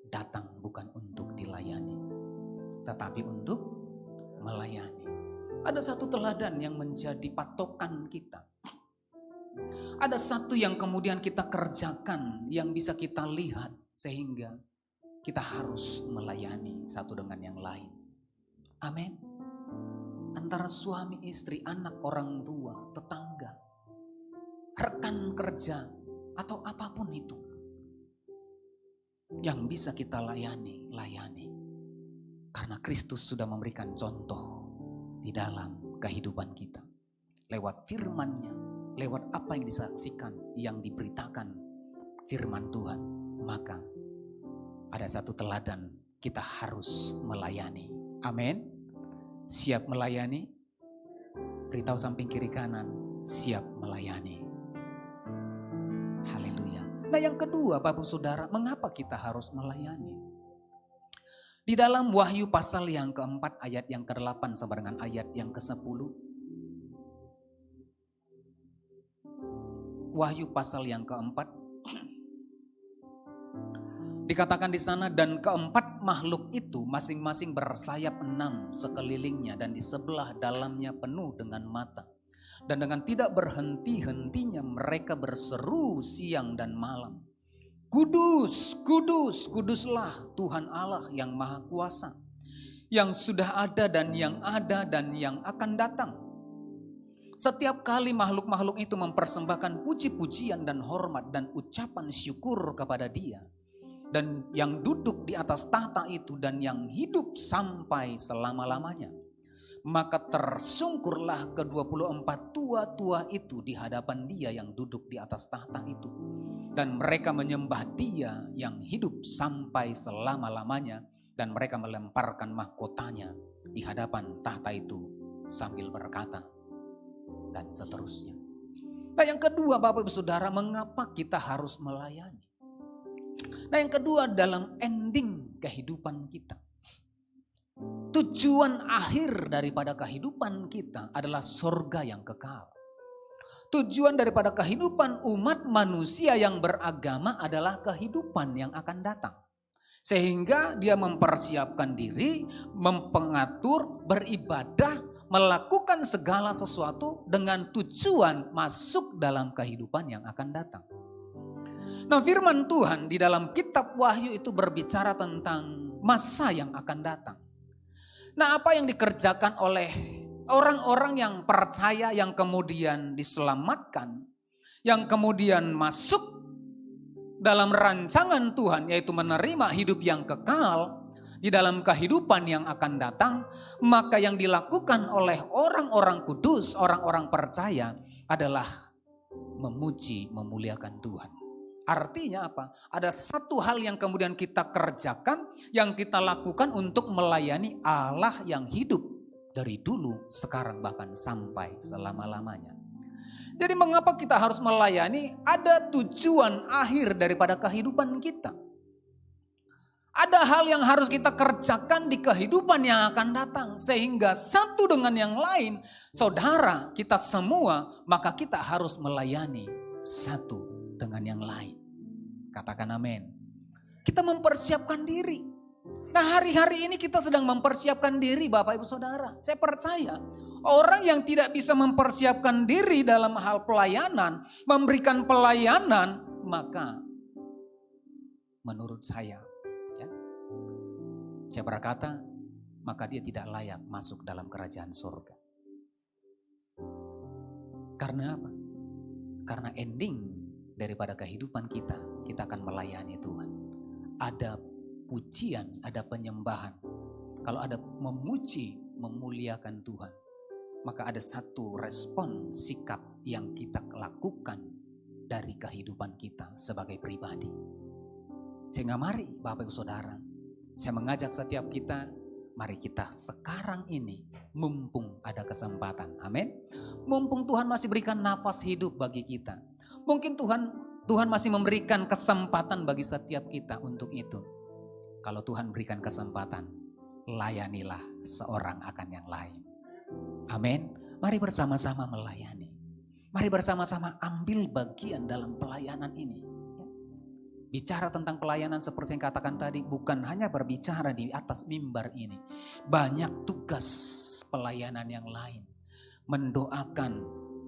datang bukan untuk dilayani, tetapi untuk melayani. Ada satu teladan yang menjadi patokan kita. Ada satu yang kemudian kita kerjakan yang bisa kita lihat sehingga kita harus melayani satu dengan yang lain. Amin. Antara suami, istri, anak, orang tua, tetangga, rekan kerja, atau apapun itu yang bisa kita layani. Karena Kristus sudah memberikan contoh di dalam kehidupan kita. Lewat firman-Nya, lewat apa yang disaksikan, yang diberitakan firman Tuhan. Maka ada satu teladan, kita harus melayani. Amin. Siap melayani? Beritahu samping kiri kanan, siap melayani. Haleluya. Nah yang kedua Bapak Saudara, mengapa kita harus melayani? Di dalam Wahyu pasal yang keempat ayat yang ke-8 sampai dengan ayat yang ke-10. Wahyu pasal yang keempat. Dikatakan di sana, dan keempat makhluk itu masing-masing bersayap 6 sekelilingnya dan di sebelah dalamnya penuh dengan mata. Dan dengan tidak berhenti-hentinya mereka berseru siang dan malam. Kudus, kudus, kuduslah Tuhan Allah yang Maha Kuasa, yang sudah ada dan yang akan datang. Setiap kali makhluk-makhluk itu mempersembahkan puji-pujian dan hormat dan ucapan syukur kepada Dia, dan yang duduk di atas tahta itu dan yang hidup sampai selama-lamanya. Maka tersungkurlah ke-24 tua-tua itu di hadapan Dia yang duduk di atas tahta itu. Dan mereka menyembah Dia yang hidup sampai selama-lamanya. Dan mereka melemparkan mahkotanya di hadapan tahta itu sambil berkata, dan seterusnya. Nah yang kedua Bapak Ibu Saudara, mengapa kita harus melayani? Nah yang kedua, dalam ending kehidupan kita. Tujuan akhir daripada kehidupan kita adalah surga yang kekal. Tujuan daripada kehidupan umat manusia yang beragama adalah kehidupan yang akan datang. Sehingga dia mempersiapkan diri, mempengatur, beribadah, melakukan segala sesuatu dengan tujuan masuk dalam kehidupan yang akan datang. Nah firman Tuhan di dalam kitab Wahyu itu berbicara tentang masa yang akan datang. Nah apa yang dikerjakan oleh orang-orang yang percaya, yang kemudian diselamatkan, yang kemudian masuk dalam rancangan Tuhan, yaitu menerima hidup yang kekal di dalam kehidupan yang akan datang, maka yang dilakukan oleh orang-orang kudus, orang-orang percaya adalah memuji, memuliakan Tuhan. Artinya apa? Ada satu hal yang kemudian kita kerjakan, yang kita lakukan untuk melayani Allah yang hidup dari dulu, sekarang, bahkan sampai selama-lamanya. Jadi mengapa kita harus melayani? Ada tujuan akhir daripada kehidupan kita. Ada hal yang harus kita kerjakan di kehidupan yang akan datang. Sehingga satu dengan yang lain, saudara kita semua, maka kita harus melayani satu dengan yang lain. Katakan amin. Kita mempersiapkan diri. Nah hari-hari ini kita sedang mempersiapkan diri Bapak Ibu Saudara. Saya percaya orang yang tidak bisa mempersiapkan diri dalam hal pelayanan, memberikan pelayanan, maka menurut saya berkata, maka dia tidak layak masuk dalam kerajaan surga. Karena apa? Karena ending daripada kehidupan kita akan melayani Tuhan. Ada pujian, ada penyembahan. Kalau ada memuji, memuliakan Tuhan, maka ada satu respon sikap yang kita lakukan dari kehidupan kita sebagai pribadi. Sehingga mari Bapak Ibu Saudara, saya mengajak setiap kita, mari kita sekarang ini mumpung ada kesempatan. Amin. Mumpung Tuhan masih berikan nafas hidup bagi kita. Mungkin Tuhan masih memberikan kesempatan bagi setiap kita untuk itu. Kalau Tuhan berikan kesempatan, layanilah seorang akan yang lain. Amin. Mari bersama-sama melayani. Mari bersama-sama ambil bagian dalam pelayanan ini. Bicara tentang pelayanan seperti yang katakan tadi, bukan hanya berbicara di atas mimbar ini. Banyak tugas pelayanan yang lain. Mendoakan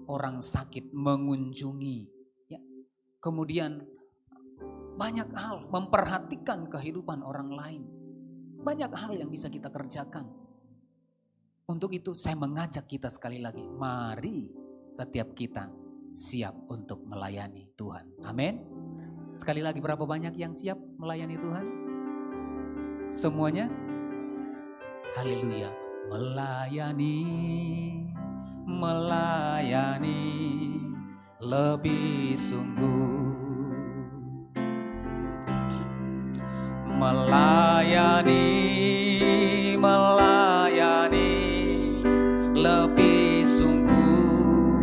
orang sakit, mengunjungi. Ya. Kemudian banyak hal, memperhatikan kehidupan orang lain. Banyak hal yang bisa kita kerjakan. Untuk itu saya mengajak kita sekali lagi, mari setiap kita siap untuk melayani Tuhan. Amin. Sekali lagi, berapa banyak yang siap melayani Tuhan? Semuanya? Haleluya. Melayani, melayani lebih sungguh. Melayani, melayani lebih sungguh.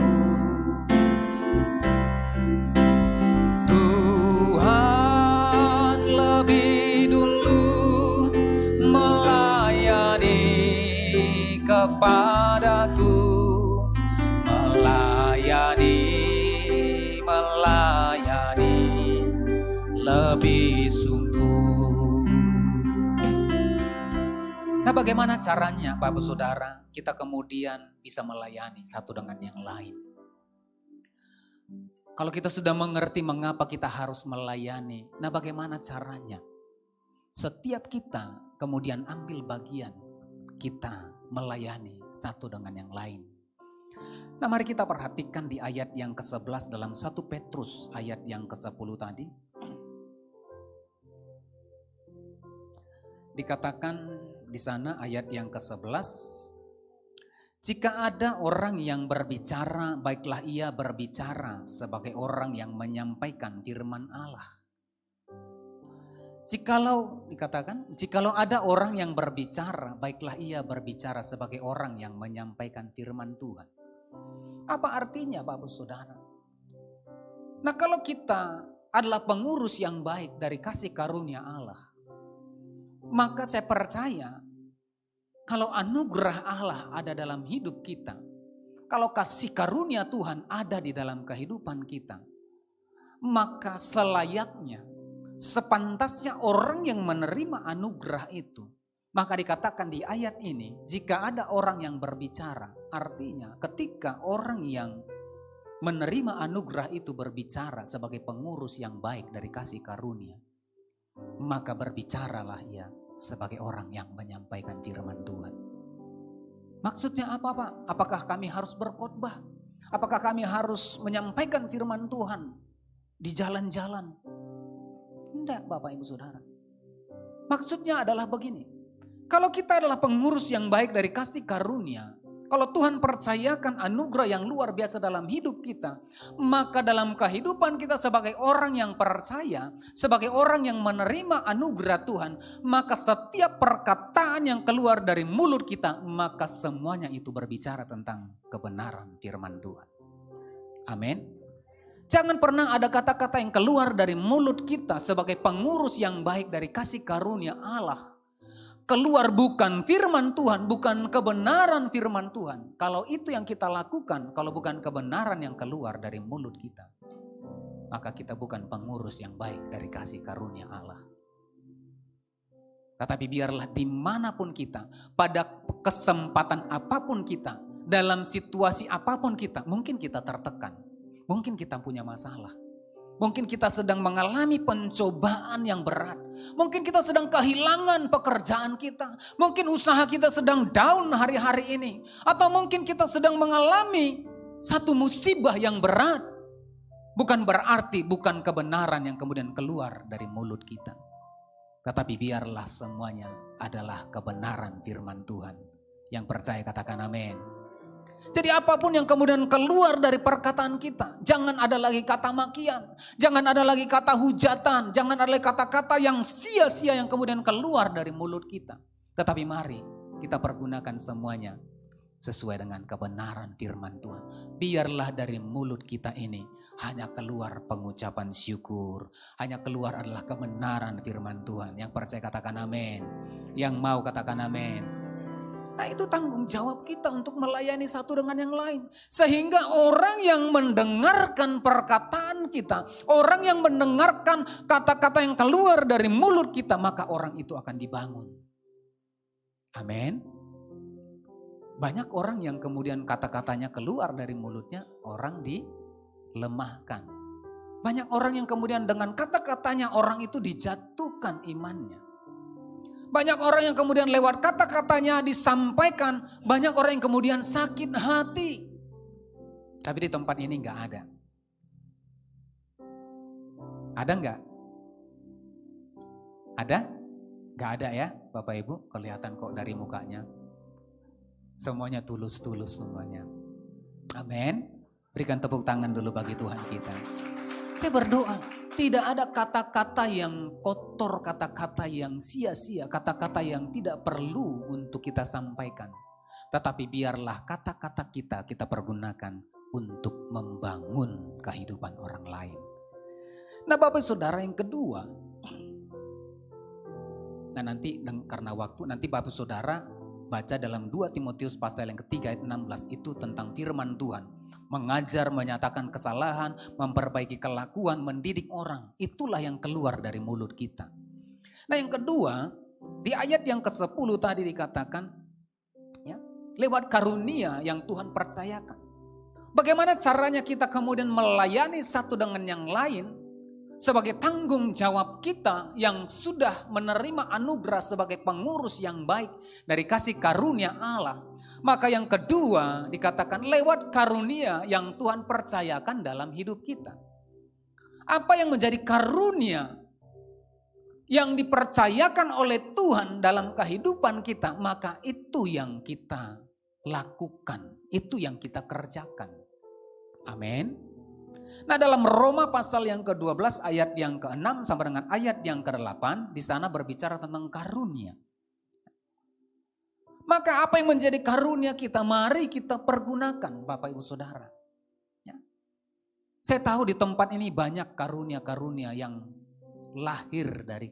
Tuhan lebih dulu melayani kepadaku. Melayani, melayani lebih sungguh. Nah, bagaimana caranya Bapak Saudara kita kemudian bisa melayani satu dengan yang lain? Kalau kita sudah mengerti mengapa kita harus melayani, nah bagaimana caranya? Setiap kita kemudian ambil bagian, kita melayani satu dengan yang lain. Nah, mari kita perhatikan di ayat yang ke-11 dalam 1 Petrus ayat yang ke-10 tadi. Dikatakan di sana ayat yang ke-11, jika ada orang yang berbicara, baiklah ia berbicara sebagai orang yang menyampaikan firman Allah. Jikalau ada orang yang berbicara, baiklah ia berbicara sebagai orang yang menyampaikan firman Tuhan. Apa artinya Bapak Saudara? Nah, kalau kita adalah pengurus yang baik dari kasih karunia Allah, maka saya percaya kalau anugerah Allah ada dalam hidup kita, kalau kasih karunia Tuhan ada di dalam kehidupan kita, maka selayaknya, sepantasnya orang yang menerima anugerah itu, maka dikatakan di ayat ini, jika ada orang yang berbicara, artinya ketika orang yang menerima anugerah itu berbicara sebagai pengurus yang baik dari kasih karunia, maka berbicaralah ia sebagai orang yang menyampaikan firman Tuhan. Maksudnya apa Pak? Apakah kami harus berkhotbah? Apakah kami harus menyampaikan firman Tuhan di jalan-jalan? Tidak Bapak Ibu Saudara. Maksudnya adalah begini. Kalau kita adalah pengurus yang baik dari kasih karunia, kalau Tuhan percayakan anugerah yang luar biasa dalam hidup kita, maka dalam kehidupan kita sebagai orang yang percaya, sebagai orang yang menerima anugerah Tuhan, maka setiap perkataan yang keluar dari mulut kita, maka semuanya itu berbicara tentang kebenaran firman Tuhan. Amin. Jangan pernah ada kata-kata yang keluar dari mulut kita sebagai pengurus yang baik dari kasih karunia Allah, keluar bukan firman Tuhan, bukan kebenaran firman Tuhan. Kalau itu yang kita lakukan, kalau bukan kebenaran yang keluar dari mulut kita, maka kita bukan pengurus yang baik dari kasih karunia Allah. Tetapi biarlah dimanapun kita, pada kesempatan apapun kita, dalam situasi apapun kita, mungkin kita tertekan, mungkin kita punya masalah. Mungkin kita sedang mengalami pencobaan yang berat. Mungkin kita sedang kehilangan pekerjaan kita. Mungkin usaha kita sedang down hari-hari ini. Atau mungkin kita sedang mengalami satu musibah yang berat. Bukan berarti bukan kebenaran yang kemudian keluar dari mulut kita. Tetapi biarlah semuanya adalah kebenaran firman Tuhan. Yang percaya katakan amin. Jadi apapun yang kemudian keluar dari perkataan kita, jangan ada lagi kata makian, jangan ada lagi kata hujatan, jangan ada lagi kata-kata yang sia-sia yang kemudian keluar dari mulut kita. Tetapi mari kita pergunakan semuanya sesuai dengan kebenaran firman Tuhan. Biarlah dari mulut kita ini hanya keluar pengucapan syukur, hanya keluar adalah kebenaran firman Tuhan. Yang percaya katakan amin, yang mau katakan amin. Nah, itu tanggung jawab kita untuk melayani satu dengan yang lain. Sehingga orang yang mendengarkan perkataan kita, orang yang mendengarkan kata-kata yang keluar dari mulut kita, maka orang itu akan dibangun. Amin. Banyak orang yang kemudian kata-katanya keluar dari mulutnya, orang dilemahkan. Banyak orang yang kemudian dengan kata-katanya orang itu dijatuhkan imannya. Banyak orang yang kemudian lewat kata-katanya disampaikan, banyak orang yang kemudian sakit hati. Tapi di tempat ini enggak ada. Ada enggak? Ada? Enggak ada ya Bapak Ibu, kelihatan kok dari mukanya. Semuanya tulus-tulus semuanya. Amin. Berikan tepuk tangan dulu bagi Tuhan kita. Saya berdoa, tidak ada kata-kata yang kotor, kata-kata yang sia-sia, kata-kata yang tidak perlu untuk kita sampaikan. Tetapi biarlah kata-kata kita pergunakan untuk membangun kehidupan orang lain. Nah Bapak Saudara, yang kedua, nah nanti karena waktu, nanti Bapak Saudara baca dalam 2 Timotius pasal yang ketiga ayat 16 itu tentang firman Tuhan. Mengajar, menyatakan kesalahan, memperbaiki kelakuan, mendidik orang. Itulah yang keluar dari mulut kita. Nah yang kedua, di ayat yang ke-10 tadi dikatakan, ya, lewat karunia yang Tuhan percayakan. Bagaimana caranya kita kemudian melayani satu dengan yang lain, sebagai tanggung jawab kita yang sudah menerima anugerah sebagai pengurus yang baik dari kasih karunia Allah. Maka yang kedua dikatakan lewat karunia yang Tuhan percayakan dalam hidup kita. Apa yang menjadi karunia yang dipercayakan oleh Tuhan dalam kehidupan kita, maka itu yang kita lakukan, itu yang kita kerjakan. Amin. Nah dalam Roma pasal yang ke-12 ayat yang ke-6 sampai dengan ayat yang ke-8 di sana berbicara tentang karunia. Maka apa yang menjadi karunia kita, mari kita pergunakan Bapak Ibu Saudara. Ya. Saya tahu di tempat ini banyak karunia-karunia yang lahir dari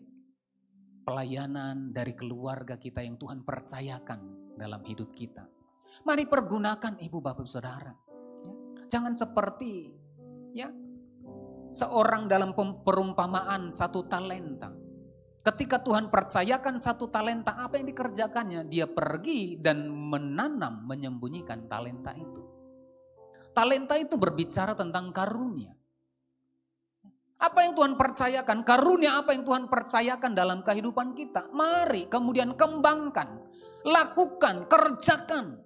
pelayanan, dari keluarga kita yang Tuhan percayakan dalam hidup kita. Mari pergunakan Ibu Bapak Saudara. Ya. Jangan seperti ya seorang dalam perumpamaan 1 talenta. Ketika Tuhan percayakan 1 talenta, apa yang dikerjakannya? Dia pergi dan menanam, menyembunyikan talenta itu. Talenta itu berbicara tentang karunia. Apa yang Tuhan percayakan? Karunia apa yang Tuhan percayakan dalam kehidupan kita? Mari kemudian kembangkan, lakukan, kerjakan,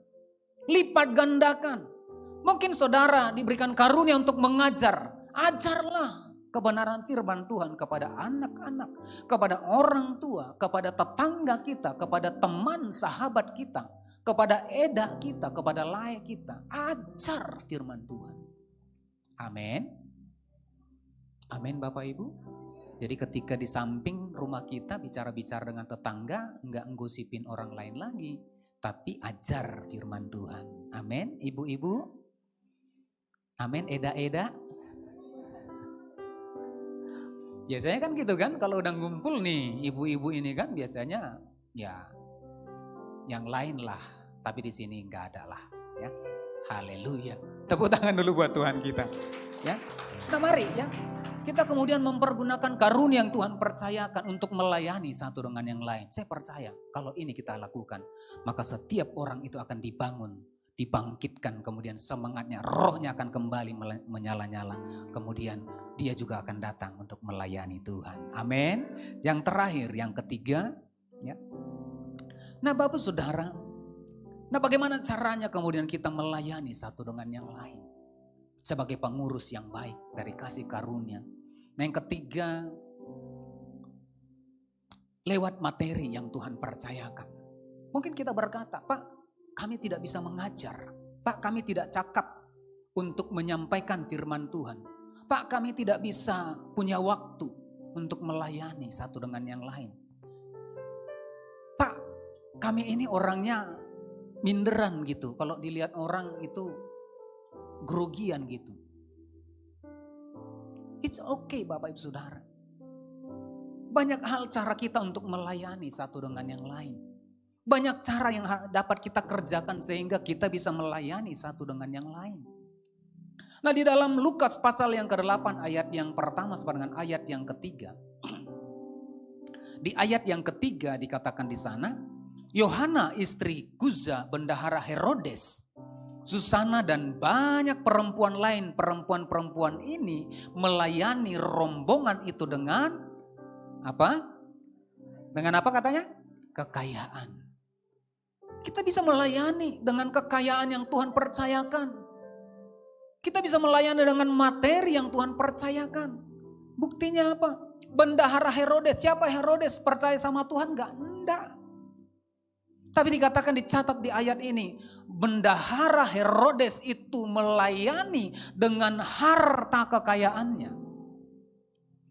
lipat gandakan. Mungkin saudara diberikan karunia untuk mengajar, ajarlah kebenaran firman Tuhan kepada anak-anak, kepada orang tua, kepada tetangga kita, kepada teman sahabat kita, kepada edak kita, kepada layak kita. Ajar firman Tuhan. Amin. Amin Bapak Ibu. Jadi ketika di samping rumah kita bicara-bicara dengan tetangga, enggak nggosipin orang lain lagi, tapi ajar firman Tuhan. Amin. Ibu-ibu. Amin. Eda-eda. Biasanya kan gitu kan, kalau udah ngumpul nih ibu-ibu ini kan biasanya ya yang lain lah, tapi di sini enggak ada lah, ya. Haleluya. Tepuk tangan dulu buat Tuhan kita, ya. Nah mari ya, kita kemudian mempergunakan karunia yang Tuhan percayakan untuk melayani satu dengan yang lain. Saya percaya kalau ini kita lakukan, maka setiap orang itu akan dibangun, dibangkitkan, kemudian semangatnya, rohnya akan kembali menyala-nyala. Kemudian dia juga akan datang untuk melayani Tuhan. Amin. Yang terakhir, yang ketiga, ya. Nah Bapak Saudara, nah bagaimana caranya kemudian kita melayani satu dengan yang lain sebagai pengurus yang baik dari kasih karunia. Nah yang ketiga, lewat materi yang Tuhan percayakan. Mungkin kita berkata, Pak, kami tidak bisa mengajar. Pak, kami tidak cakap untuk menyampaikan firman Tuhan. Pak, kami tidak bisa punya waktu untuk melayani satu dengan yang lain. Pak, kami ini orangnya minderan gitu. Kalau dilihat orang itu grogian gitu. It's okay Bapak Ibu Saudara. Banyak hal cara kita untuk melayani satu dengan yang lain. Banyak cara yang dapat kita kerjakan sehingga kita bisa melayani satu dengan yang lain. Nah, di dalam Lukas pasal yang ke-8 ayat yang pertama sama dengan ayat yang ketiga. Di ayat yang ketiga dikatakan di sana, Yohana istri Kuza bendahara Herodes, Susana dan banyak perempuan lain, perempuan-perempuan ini melayani rombongan itu dengan apa? Dengan apa katanya? Kekayaan. Kita bisa melayani dengan kekayaan yang Tuhan percayakan. Kita bisa melayani dengan materi yang Tuhan percayakan. Buktinya apa? Bendahara Herodes. Siapa Herodes? Percaya sama Tuhan? Enggak. Tapi dikatakan, dicatat di ayat ini, bendahara Herodes itu melayani dengan harta kekayaannya.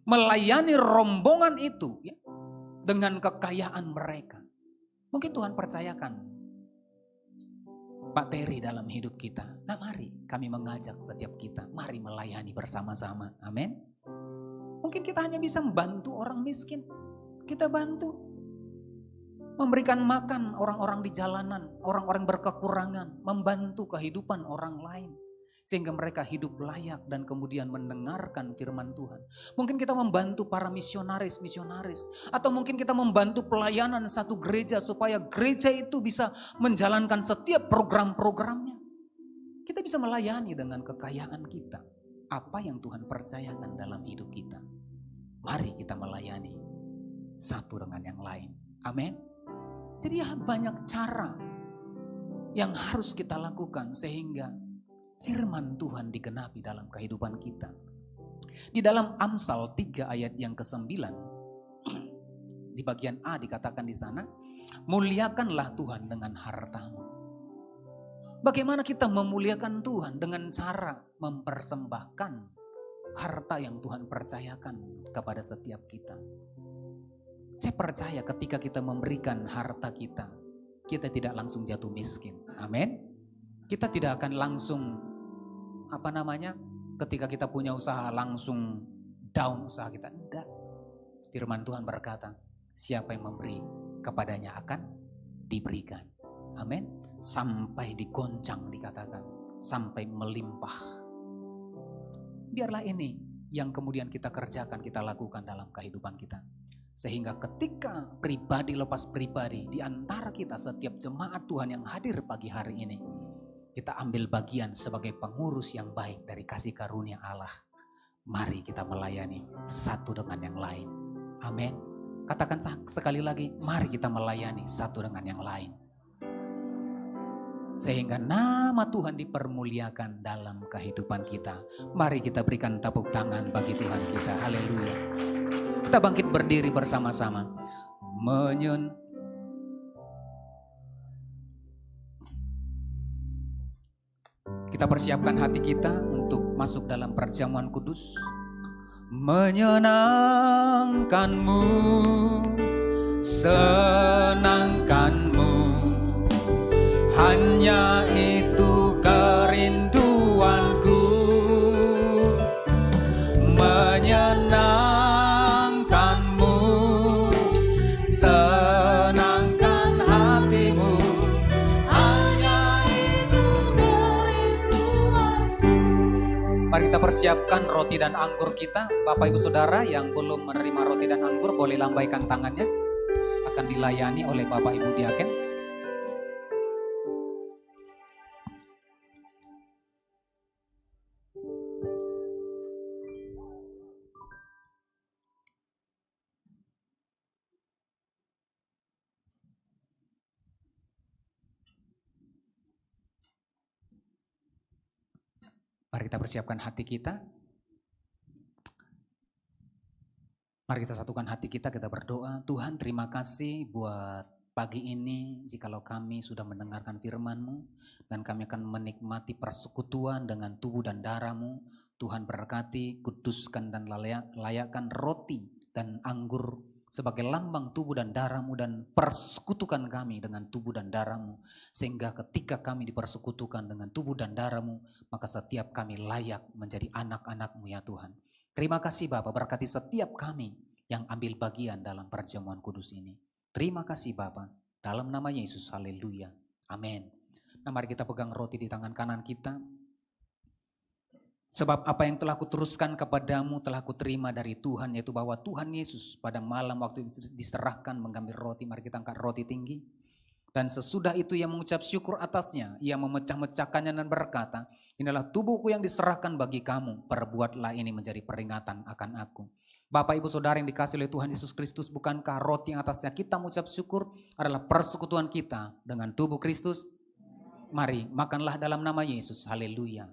Melayani rombongan itu ya, dengan kekayaan mereka. Mungkin Tuhan percayakan materi dalam hidup kita. Nah, mari kami mengajak setiap kita, mari melayani bersama-sama. Amin. Mungkin kita hanya bisa membantu orang miskin. Kita bantu. Memberikan makan orang-orang di jalanan, orang-orang berkekurangan, membantu kehidupan orang lain. Sehingga mereka hidup layak dan kemudian mendengarkan firman Tuhan. Mungkin kita membantu para misionaris. Atau mungkin kita membantu pelayanan satu gereja supaya gereja itu bisa menjalankan setiap program-programnya. Kita bisa melayani dengan kekayaan kita. Apa yang Tuhan percayakan dalam hidup kita. Mari kita melayani satu dengan yang lain. Amin. Jadi ya banyak cara yang harus kita lakukan sehingga firman Tuhan digenapi dalam kehidupan kita. Di dalam Amsal 3 ayat yang ke-9, di bagian A dikatakan di sana, muliakanlah Tuhan dengan hartamu. Bagaimana kita memuliakan Tuhan? Dengan cara mempersembahkan harta yang Tuhan percayakan kepada setiap kita. Saya percaya ketika kita memberikan harta kita, kita tidak langsung jatuh miskin. Amin. Kita tidak akan langsung ketika kita punya usaha langsung down usaha kita. Enggak. Firman Tuhan berkata, siapa yang memberi kepadanya akan diberikan. Amin. Sampai digoncang dikatakan, sampai melimpah. Biarlah ini yang kemudian kita kerjakan, kita lakukan dalam kehidupan kita. Sehingga ketika pribadi lepas pribadi di antara kita setiap jemaat Tuhan yang hadir pagi hari ini, kita ambil bagian sebagai pengurus yang baik dari kasih karunia Allah. Mari kita melayani satu dengan yang lain. Amin. Katakan sekali lagi, mari kita melayani satu dengan yang lain. Sehingga nama Tuhan dipermuliakan dalam kehidupan kita. Mari kita berikan tepuk tangan bagi Tuhan kita. Haleluya. Kita bangkit berdiri bersama-sama. Kita persiapkan hati kita untuk masuk dalam perjamuan kudus. Menyenangkanmu, senangkanmu, hanya itu kerinduanku. Menyenangkanmu, senangkan hatimu, hanya itu kerinduanku. Mari kita persiapkan roti dan anggur kita. Bapak Ibu Saudara yang belum menerima roti dan anggur boleh lambaikan tangannya. Akan dilayani oleh Bapak Ibu Diaken. Mari kita persiapkan hati kita. Mari kita satukan hati kita berdoa. Tuhan, terima kasih buat pagi ini. Jikalau kami sudah mendengarkan firman-Mu dan kami akan menikmati persekutuan dengan tubuh dan darah-Mu. Tuhan berkati, kuduskan dan layakkan roti dan anggur sebagai lambang tubuh dan darah-Mu dan persekutukan kami dengan tubuh dan darah-Mu. Sehingga ketika kami dipersekutukan dengan tubuh dan darah-Mu, maka setiap kami layak menjadi anak-anak-Mu ya Tuhan. Terima kasih Bapa, berkati setiap kami yang ambil bagian dalam perjamuan kudus ini. Terima kasih Bapa, Dalam nama Yesus, haleluya. Amin. Nah, mari kita pegang roti di tangan kanan kita. Sebab apa yang telah kuteruskan kepadamu telah kuterima dari Tuhan, yaitu bahwa Tuhan Yesus pada malam waktu diserahkan mengambil roti. Mari kita angkat roti tinggi. Dan sesudah itu ia mengucap syukur atasnya, ia memecah-mecahkannya dan berkata, inilah tubuhku yang diserahkan bagi kamu, perbuatlah ini menjadi peringatan akan aku. Bapak ibu saudara yang dikasihi oleh Tuhan Yesus Kristus, bukankah roti yang atasnya kita mengucap syukur adalah persekutuan kita dengan tubuh Kristus? Mari makanlah dalam nama Yesus, haleluya.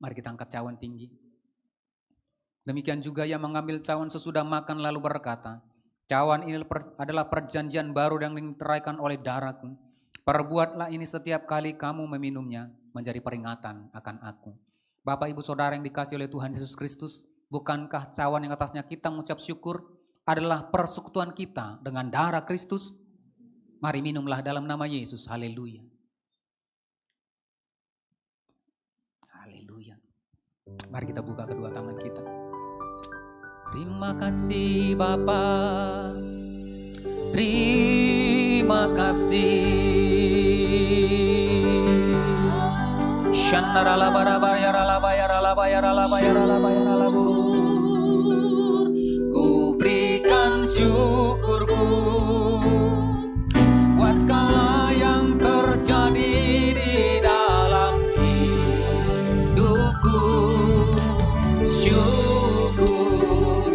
Mari kita angkat cawan tinggi. Demikian juga ia mengambil cawan sesudah makan lalu berkata, cawan ini adalah perjanjian baru yang diteraikan oleh darahku. Perbuatlah ini setiap kali kamu meminumnya menjadi peringatan akan aku. Bapak ibu saudara yang dikasihi oleh Tuhan Yesus Kristus, bukankah cawan yang atasnya kita mengucap syukur adalah persekutuan kita dengan darah Kristus? Mari minumlah dalam nama Yesus, haleluya. Mari kita buka kedua tangan kita. Terima kasih Bapa, terima kasih. Ku berikan syukurku buat segala yang terjadi di dalam hidupku. Syukur,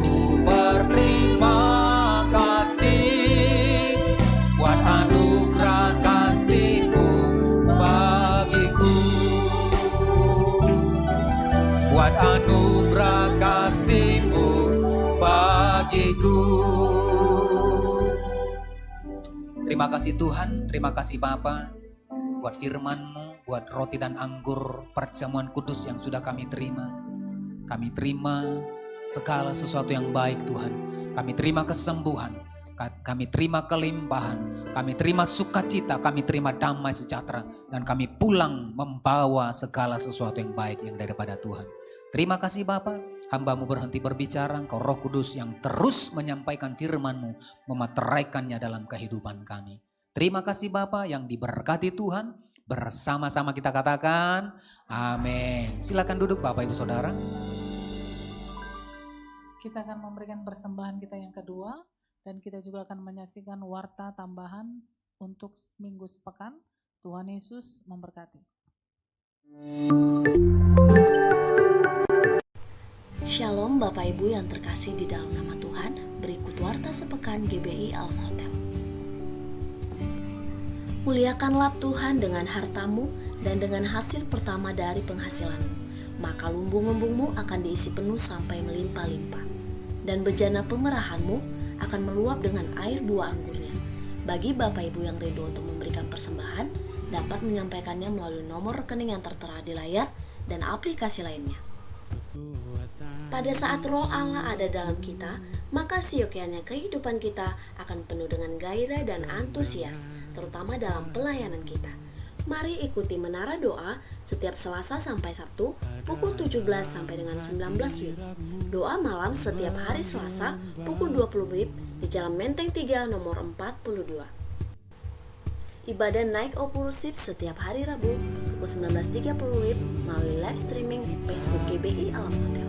ku berterima kasih buat anugerah kasih-Mu bagiku, buat anugerah kasih-Mu bagiku. Terima kasih Tuhan, terima kasih Bapa buat firman-Mu, buat roti dan anggur perjamuan kudus yang sudah kami terima. Kami terima segala sesuatu yang baik Tuhan. Kami terima kesembuhan, kami terima kelimpahan, kami terima sukacita, kami terima damai sejahtera. Dan kami pulang membawa segala sesuatu yang baik yang daripada Tuhan. Terima kasih Bapa, hamba-Mu berhenti berbicara, Engkau Roh Kudus yang terus menyampaikan firman-Mu, memeteraikannya dalam kehidupan kami. Terima kasih Bapa yang diberkati Tuhan. Bersama-sama kita katakan amin. Silakan duduk Bapak Ibu Saudara. Kita akan memberikan persembahan kita yang kedua dan kita juga akan menyaksikan warta tambahan untuk minggu sepekan. Tuhan Yesus memberkati. Shalom Bapak Ibu yang terkasih di dalam nama Tuhan. Berikut warta sepekan GBI Alam Hotel. Muliakanlah Tuhan dengan hartamu dan dengan hasil pertama dari penghasilanmu, maka lumbung-lumbungmu akan diisi penuh sampai melimpah-limpah, dan bejana pemerahanmu akan meluap dengan air buah anggurnya. Bagi Bapak Ibu yang rindu untuk memberikan persembahan, dapat menyampaikannya melalui nomor rekening yang tertera di layar dan aplikasi lainnya. Pada saat roh Allah ada dalam kita, maka siokianya kehidupan kita akan penuh dengan gairah dan antusias, terutama dalam pelayanan kita. Mari ikuti Menara Doa setiap Selasa sampai Sabtu pukul 17 sampai dengan 19 WIB. Doa malam setiap hari Selasa pukul 20 WIB di Jalan Menteng 3 nomor 42. Ibadah naik opulsif setiap hari Rabu pukul 19.30 WIB melalui live streaming Facebook GBI Alam Hotel.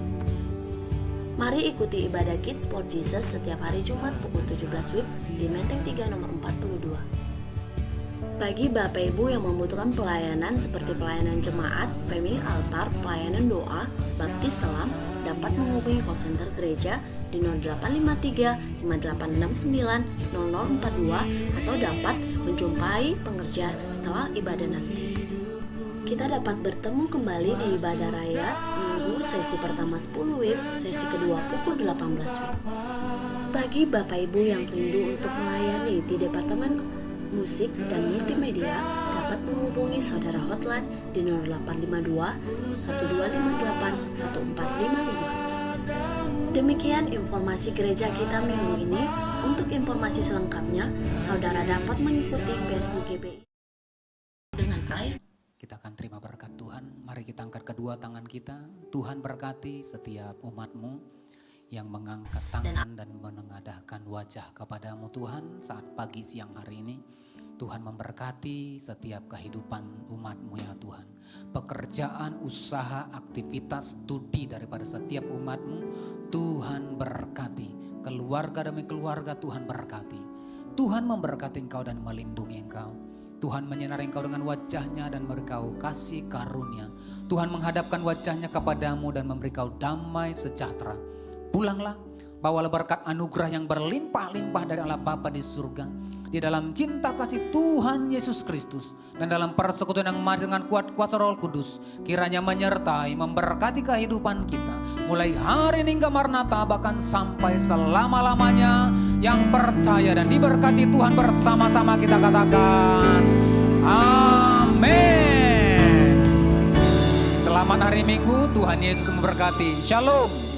Mari ikuti ibadah Kids for Jesus setiap hari Jumat pukul 17 WIB di Menteng 3 nomor 42. Bagi Bapak Ibu yang membutuhkan pelayanan seperti pelayanan jemaat, family altar, pelayanan doa, baptis selam, dapat menghubungi call center gereja di 0853 5869 0042 atau dapat menjumpai pengerja setelah ibadah nanti. Kita dapat bertemu kembali di ibadah raya Minggu sesi pertama 10 WIB, sesi kedua pukul 18 WIB. Bagi Bapak Ibu yang rindu untuk melayani di Departemen Musik dan Multimedia, dapat menghubungi saudara hotline di 0852 1258 1455. Demikian informasi gereja kita minggu ini. Untuk informasi selengkapnya, saudara dapat mengikuti Facebook GBI. Dengan baik. Kita akan terima berkat Tuhan. Mari kita angkat kedua tangan kita. Tuhan berkati setiap umat-Mu yang mengangkat tangan dan menengadahkan wajah kepadamu Tuhan saat pagi siang hari ini. Tuhan memberkati setiap kehidupan umat-Mu ya Tuhan. Pekerjaan, usaha, aktivitas, studi daripada setiap umat-Mu Tuhan berkati. Keluarga demi keluarga Tuhan berkati. Tuhan memberkati engkau dan melindungi engkau. Tuhan menyinari engkau dengan wajahnya dan memberi kau kasih karunia. Tuhan menghadapkan wajahnya kepadamu dan memberi kau damai sejahtera. Pulanglah, bawalah berkat anugerah yang berlimpah-limpah dari Allah Bapa di surga. Di dalam cinta kasih Tuhan Yesus Kristus dan dalam persekutuan yang maha dengan kuat kuasa Roh Kudus, kiranya menyertai, memberkati kehidupan kita mulai hari ini hingga Maranatha, bahkan sampai selama-lamanya. Yang percaya dan diberkati Tuhan bersama-sama kita katakan amin. Selamat hari Minggu, Tuhan Yesus memberkati. Shalom.